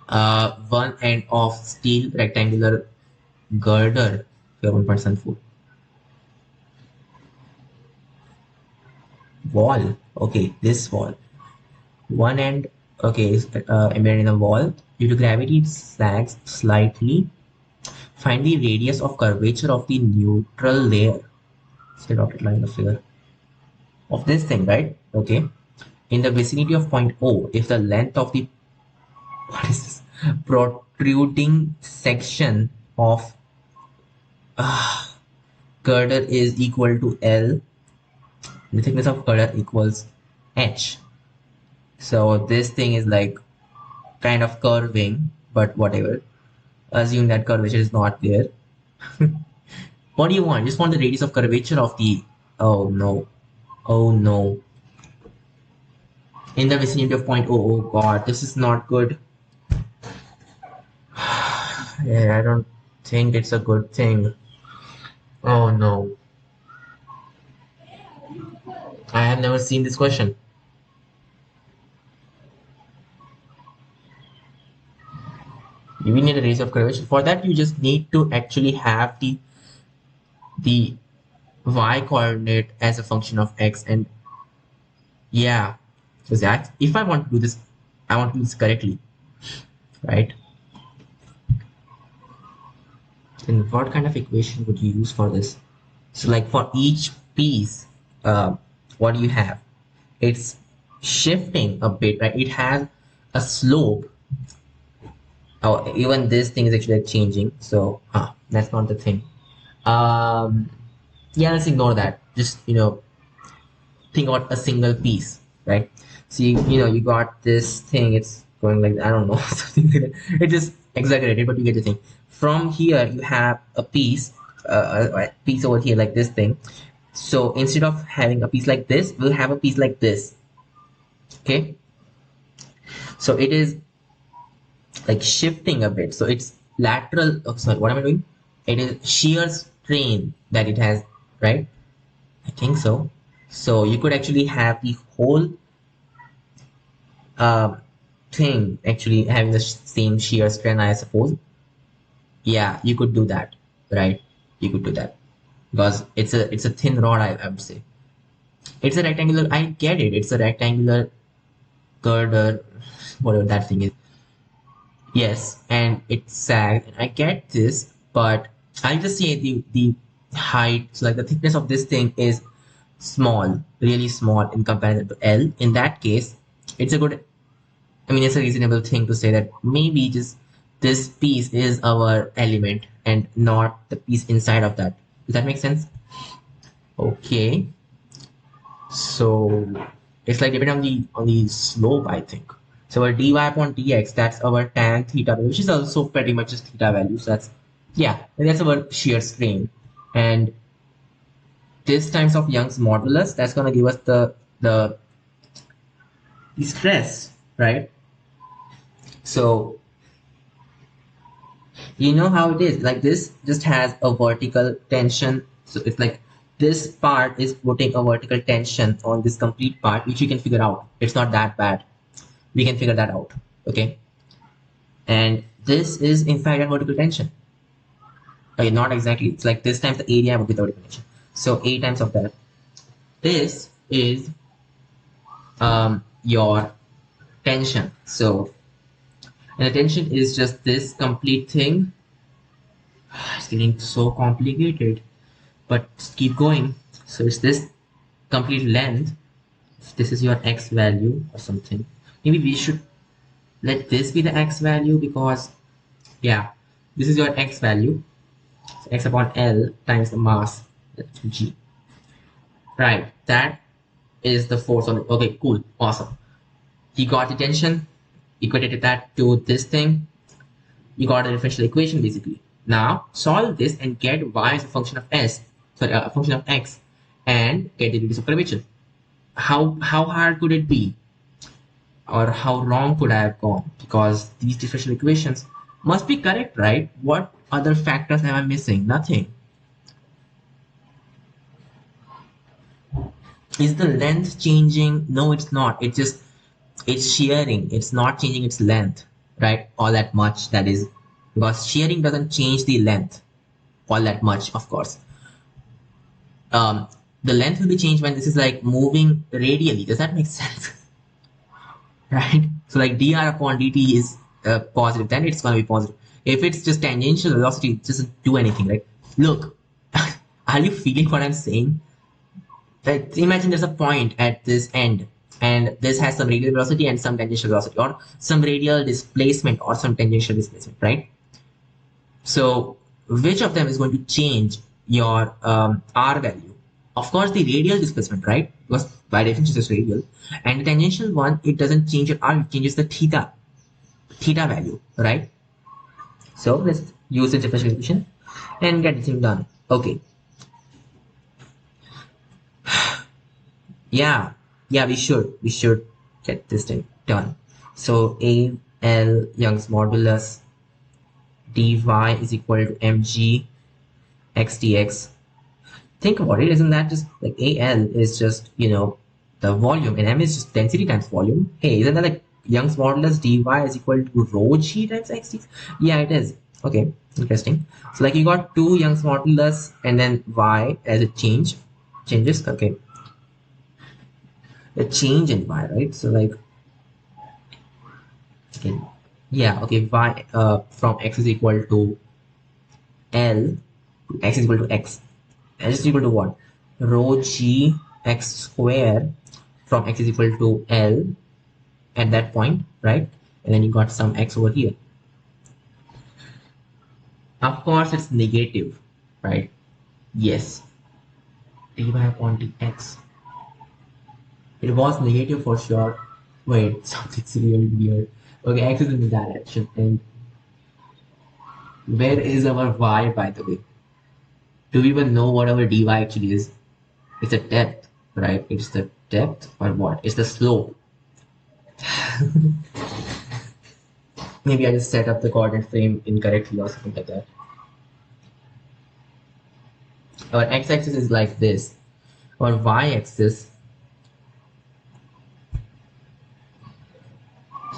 one end of steel rectangular girder. Here 1.4 wall. Okay, this wall. One end, okay, is embedded in a wall. Due to gravity, it sags slightly. Find the radius of curvature of the neutral layer. Say dotted line of figure of this thing, right? Okay. In the vicinity of point O, if the length of the what is this protruding section of girder is equal to L, the thickness of girder equals H. So this thing is like kind of curving, but whatever. Assume that curvature is not there. What do you want? Just want the radius of curvature of the. Oh no. Oh no. In the vicinity of point. Oh god, this is not good. Yeah, I don't think it's a good thing. Oh no. I have never seen this question. You need a radius of curvature. For that, you just need to actually have the y coordinate as a function of x, and yeah, so that if I want to do this, I want to do this correctly, right? Then what kind of equation would you use for this? So like for each piece, what do you have? It's shifting a bit, right? It has a slope. Oh, even this thing is actually changing. So that's not the thing. Yeah, let's ignore that. Just think about a single piece, right? So you got this thing. It's going like I don't know something like that. It just exaggerated, but you get the thing. From here, you have a piece over here like this thing. So instead of having a piece like this, we'll have a piece like this. Okay. So it is like shifting a bit. So it's lateral. Oh, sorry, what am I doing? It is shear strain that it has, right? I think so. So you could actually have the whole uh, thing actually having the same shear strain, I suppose. Yeah, you could do that, right? You could do that because it's a thin rod. I would say it's a rectangular. I get it. It's a rectangular girder, whatever that thing is. Yes, and it sagged. And I get this, but I'll just say the height, so like the thickness of this thing is small, really small in comparison to L. In that case, it's a good. I mean, it's a reasonable thing to say that maybe just this piece is our element and not the piece inside of that. Does that make sense? Okay. So it's like depending on the slope, I think. So our dy upon dx, that's our tan theta, which is also pretty much just theta value. So that's yeah, and that's our shear strain. And this times of Young's modulus, that's gonna give us the stress, right? So you know how it is, like this just has a vertical tension. So it's like this part is putting a vertical tension on this complete part, which you can figure out. It's not that bad. We can figure that out. Okay. And this is in fact a vertical tension. Okay, not exactly. It's like this times the area would be the vertical tension. So A times of that. This is your tension. So and the tension is just this complete thing. It's getting so complicated, but just keep going. So it's this complete length. This is your x value or something. Maybe we should let this be the x value because yeah, this is your x value. So x upon L times the mass, that's g. Right, that is the force on it. Okay, cool, awesome. You got the tension, equated that to this thing. You got a differential equation basically. Now solve this and get y as a function of s, sorry, a function of x, and get the radius of curvature. How hard could it be, or how wrong could I have gone? Because these differential equations must be correct, right? What other factors am I missing? Nothing. Is the length changing? No, it's not. It's shearing. It's not changing its length, right? All that much, that is, because shearing doesn't change the length all that much, of course. The length will be changed when this is like moving radially. Does that make sense? Right? So like dr upon dt is positive, then it's going to be positive. If it's just tangential velocity, it doesn't do anything, right? Look, are you feeling what I'm saying? Like, imagine there's a point at this end, and this has some radial velocity and some tangential velocity, or some radial displacement or some tangential displacement, right? So which of them is going to change your r value? Of course, the radial displacement, right? Because by definition it's radial. And the tangential one, it doesn't change your r, it changes the theta value, right? So let's use the differential equation and get this thing done. Okay. Yeah, we should get this thing done. So a l Young's modulus dy is equal to mg x dx. Think about it, isn't that just like al is just, the volume, and m is just density times volume? Hey, isn't that like Young's modulus dy is equal to rho g times x dx? Yeah, it is. Okay, interesting. So like you got 2 Young's modulus and then y as it changes. Okay, a change in y, right? So like, okay, yeah, okay, y from x is equal to l to x is equal to x. X is equal to what? Rho g x square from x is equal to l at that point, right? And then you got some x over here. Of course, it's negative, right? Yes. dy upon dx. It was negative for sure. Wait, something's really weird. Okay, x is in the direction, and where is our y, by the way? Do we even know what our dy actually is? It's a depth, right? It's the depth, or what? It's the slope. Maybe I just set up the coordinate frame incorrectly or something like that. Our x-axis is like this. Our y-axis,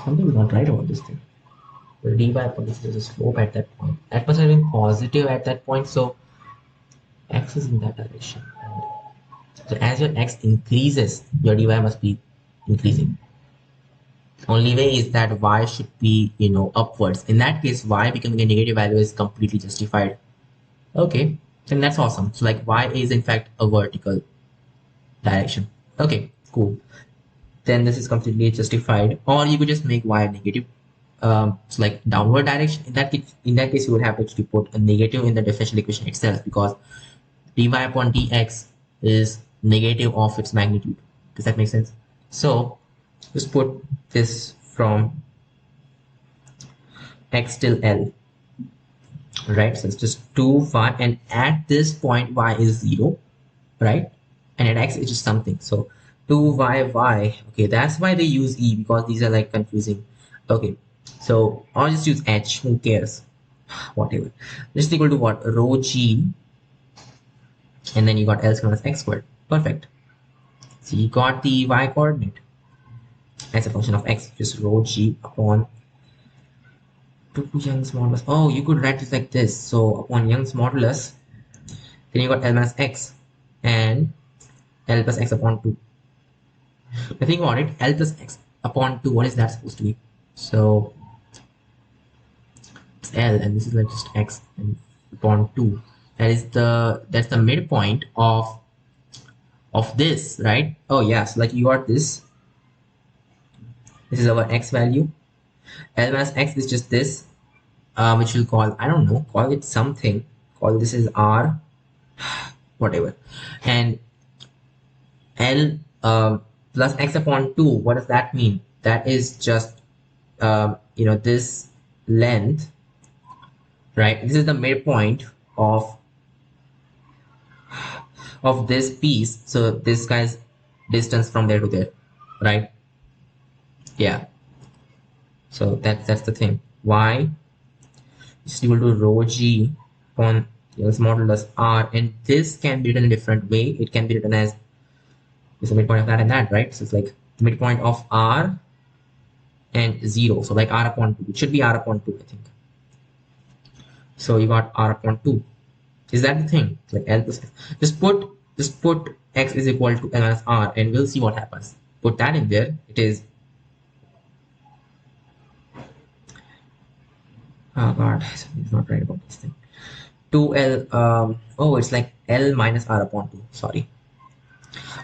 something is not right about this thing. The dy upon this is a slope at that point. That must have been positive at that point, so x is in that direction. And so as your x increases, your dy must be increasing. Only way is that y should be, upwards. In that case, y becoming a negative value is completely justified. Okay, then that's awesome. So like y is in fact a vertical direction. Okay, cool. Then this is completely justified. Or you could just make y negative. So like downward direction. In that case, you would have to actually put a negative in the differential equation itself, because dy upon dx is negative of its magnitude. Does that make sense? So just put this from x till l, right? So it's just 2y, and at this point y is 0, right? And at x it's just something. So 2y. Okay, that's why they use e, because these are like confusing. Okay, so I'll just use h. Who cares? Whatever. This is equal to what? Rho g, and then you got L squared minus x squared. Perfect. So you got the y coordinate as a function of x, just rho g upon 2 Young's modulus. Oh, you could write it like this. So upon Young's modulus, then you got L minus x and L plus x upon 2. I think about it, L plus x upon 2, what is that supposed to be? So it's L, and this is like just x and upon 2. That's the midpoint of this, right? Oh yeah, so like you got this. This is our x value. L minus x is just this, which we'll call, I don't know, call it something. Call this is r, whatever. And L plus x upon 2, what does that mean? That is just, this length, right? This is the midpoint of this piece. So this guy's distance from there to there, right? Yeah. So that's the thing. Y is equal to rho g upon Young's modulus r, and this can be written in a different way. It can be written as the midpoint of that and that, right? So it's like the midpoint of r and 0. So like r upon 2. It should be r upon 2, I think. So you got r upon 2. Is that the thing? Like L plus X. Just put X is equal to L minus R and we'll see what happens. Put that in there. It is, oh god, something's not right about this thing. 2L, oh, it's like L minus R upon 2. Sorry.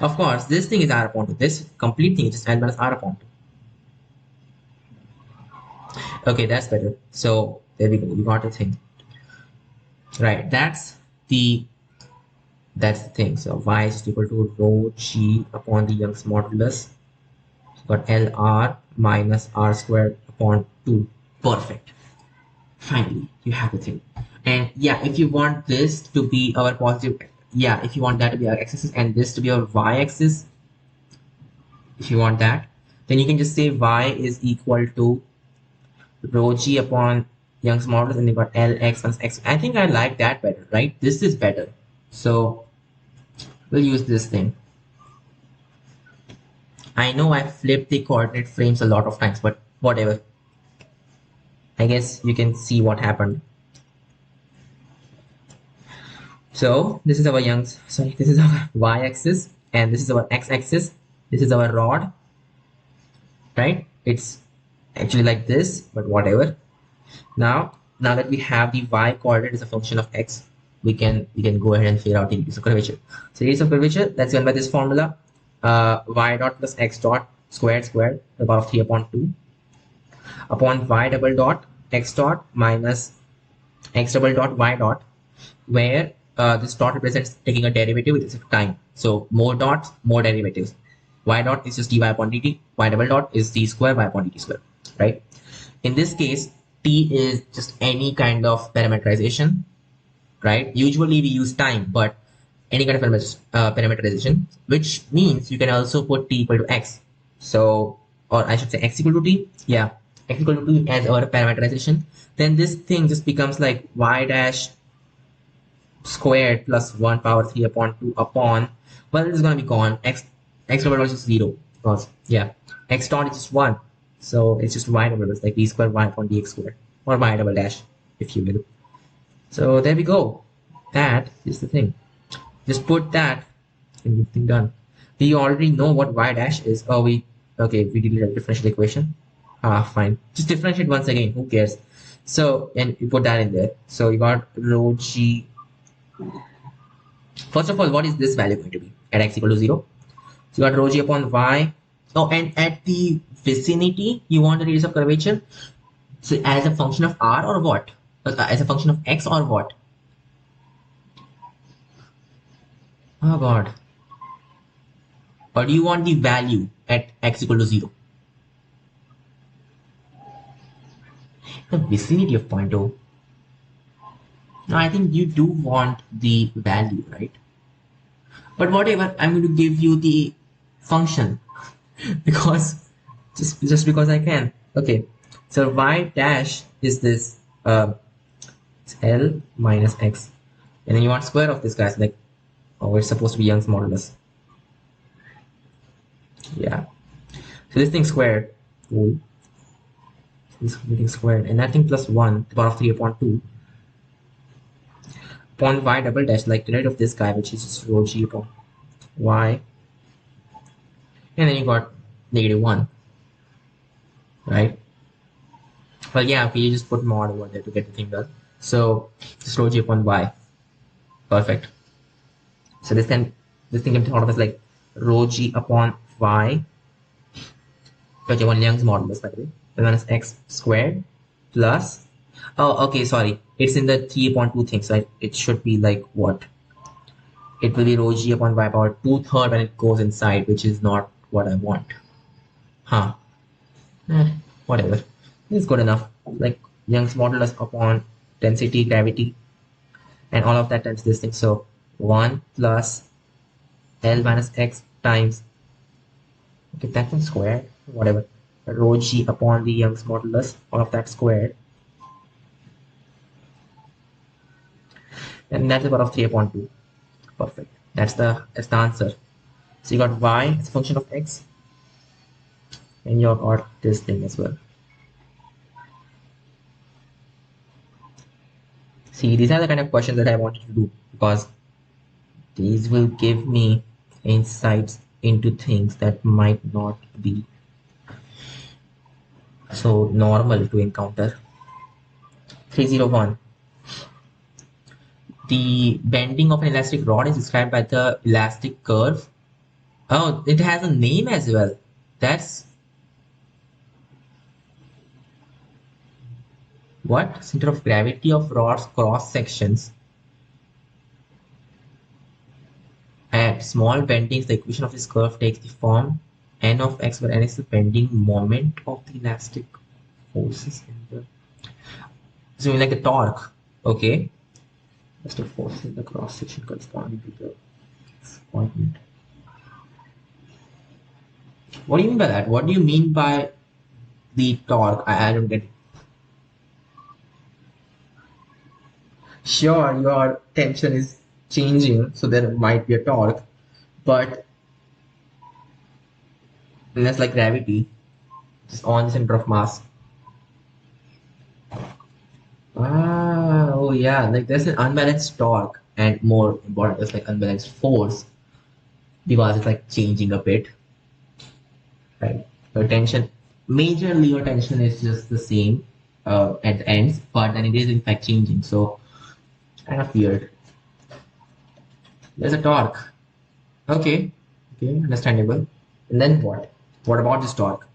Of course, this thing is R upon 2. This complete thing is just L minus R upon 2. Okay, that's better. So there we go. We got the thing. Right. That's the thing. So y is equal to rho g upon the Young's modulus. So got LR minus R squared upon 2. Perfect. Finally, you have the thing. And yeah, if you want this to be our positive, yeah, if you want that to be our x-axis and this to be our y-axis, if you want that, then you can just say y is equal to rho g upon Young's modulus and you got Lx minus x. I think I like that better, right? This is better. So we'll use this thing. I know I flipped the coordinate frames a lot of times, but whatever. I guess you can see what happened. So this is our this is our y-axis and this is our x-axis. This is our rod, right? It's actually like this, but whatever. Now that we have the y coordinate as a function of x, we can go ahead and figure out the increase of curvature. So increase of curvature, that's given by this formula, y dot plus x dot squared to the power of 3 upon 2 upon y double dot x dot minus x double dot y dot, where this dot represents taking a derivative with respect to time. So more dots, more derivatives. Y dot is just dy upon dt, y double dot is d square y upon dt square, right? In this case, t is just any kind of parameterization, right? Usually we use time, but any kind of parameterization, which means you can also put t equal to x. So, or I should say x equal to t. Yeah, x equal to t as our parameterization. Then this thing just becomes like y dash squared plus 1 power 3 upon 2 upon, well, it's going to be gone. X double dot is just 0 because, yeah, x dot is just 1. So it's just y double dot, like d squared y upon dx squared, or y double dash, if you will. So there we go. That is the thing. Just put that and you've been done. We already know what y dash is. Oh, okay, we did a differential equation. Fine. Just differentiate once again. Who cares? So, and you put that in there. So you got rho g. First of all, what is this value going to be at x equal to 0? So you got rho g upon y. Oh, and at the vicinity, you want the radius of curvature. So as a function of r or what? As a function of x or what? Oh god. Or do you want the value at x equal to 0? The vicinity of 0.0. Now I think you do want the value, right? But whatever, I'm going to give you the function because just because I can. Okay, so y dash is this L minus x, and then you want square of this guy's, like, oh, it's supposed to be Young's modulus. Yeah, so this thing squared, cool. This thing squared, and that thing plus 1 to the power of 3 upon 2 upon y double dash, like the rate of this guy, which is just rho g upon y, and then you got -1, right? Well, yeah, okay, you just put mod over there to get the thing done. So just rho g upon y, perfect. So this thing can be thought of as like rho g upon y, which is Young's modulus, by the way, minus x squared plus, oh, okay, sorry, it's in the 3 upon 2 thing, so it should be like what? It will be rho g upon y power 2/3 when it goes inside, which is not what I want. Huh. Whatever. It's good enough. Like Young's modulus upon density, gravity, and all of that times this thing. So 1 plus L minus x times, okay, that thing squared, whatever, rho g upon the Young's modulus, all of that squared. And that's the power of 3 upon 2. Perfect. That's the answer. So you got y as a function of x, And you got this thing as well. See, these are the kind of questions that I wanted to do because these will give me insights into things that might not be so normal to encounter. 301. The bending of an elastic rod is described by the elastic curve. Oh, it has a name as well. That's what? Center of gravity of rod's cross sections. At small bendings, the equation of this curve takes the form n of x, where n is the bending moment of the elastic forces in the. So like the torque, okay? That's the force in the cross section corresponding to the disappointment. What do you mean by that? What do you mean by the torque? I don't get it. Sure, your tension is changing, so there might be a torque, but that's like gravity, just on the center of mass. Ah, oh yeah, like there's an unbalanced torque, and more important, there's like unbalanced force because it's like changing a bit, right? The tension, majorly your tension is just the same at the ends, but then it is in fact changing, so kind of weird. There's a torque. Okay, okay, understandable. And then what? What about this torque?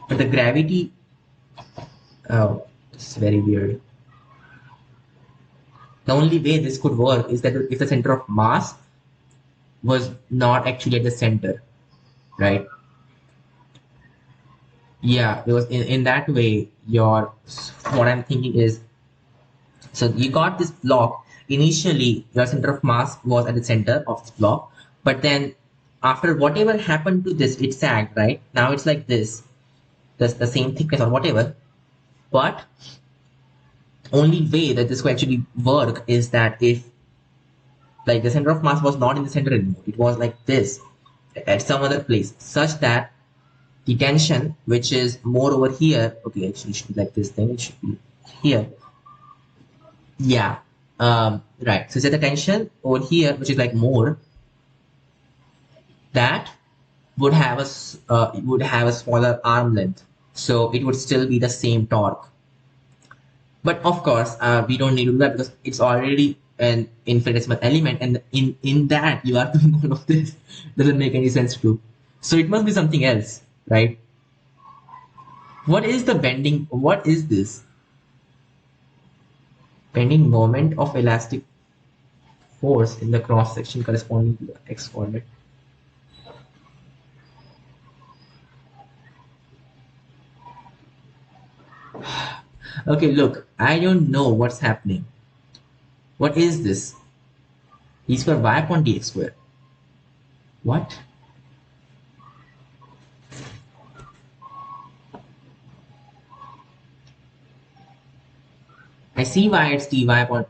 But the gravity, oh, this is very weird. The only way this could work is that if the center of mass was not actually at the center, right? Yeah, because in that way, what I'm thinking is, so you got this block. Initially, your center of mass was at the center of this block, but then after whatever happened to this, it sagged, right? Now it's like this, that's the same thickness or whatever. But only way that this could actually work is that if like the center of mass was not in the center anymore, it was like this at some other place, such that the tension, which is more over here, okay, actually it should be like this thing, it should be here. Yeah, right. So set the tension over here, which is like more, that would have a smaller arm length, so it would still be the same torque. But of course, we don't need to do that because it's already an infinitesimal element, and in that you are doing all of this. Doesn't make any sense to. So it must be something else, right? What is the bending? What is this? Bending moment of elastic force in the cross section corresponding to the x coordinate. Okay, look, I don't know what's happening. What is this? E square y upon dx square. What? I see why it's d upon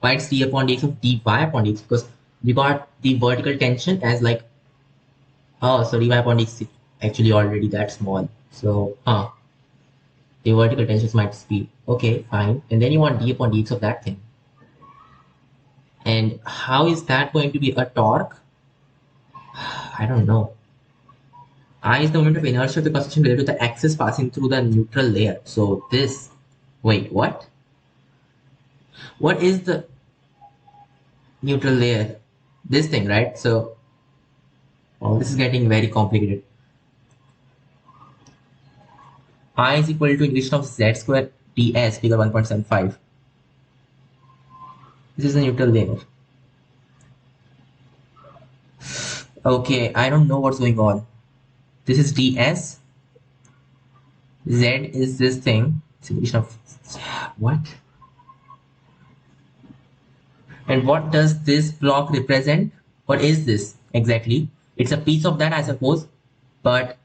dx of dy upon dx because we got the vertical tension as like, oh, so dy upon dx is actually already that small. So the vertical tensions might be okay, fine. And then you want d upon dx of that thing. And how is that going to be a torque? I don't know. I is the moment of inertia of the cross section related to the axis passing through the neutral layer. So this, wait, what? What is the neutral layer? This thing, right? So, oh, this is getting very complicated. I is equal to integration of z square ds, figure 1.75. This is the neutral layer. Okay, I don't know what's going on. This is ds. Z is this thing. It's integration of what? And what does this block represent? What is this exactly? It's a piece of that, I suppose, but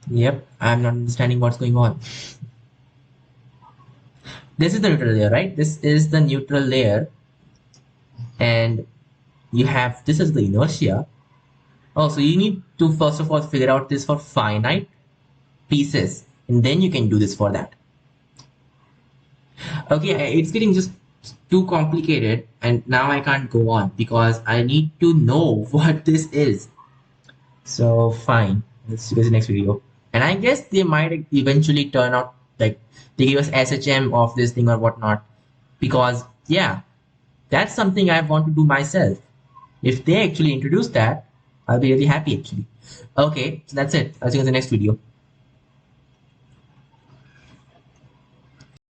yep, I'm not understanding what's going on. This is the neutral layer, right? This is the neutral layer, and you have, this is the inertia. Oh, so you need to first of all figure out this for finite pieces, and then you can do this for that. Okay, it's getting just too complicated, and now I can't go on because I need to know what this is. So fine, let's see the next video. And I guess they might eventually turn out like they give us SHM of this thing or whatnot, because yeah, that's something I want to do myself. If they actually introduce that, I'll be really happy actually. Okay, so that's it. I'll see you in the next video.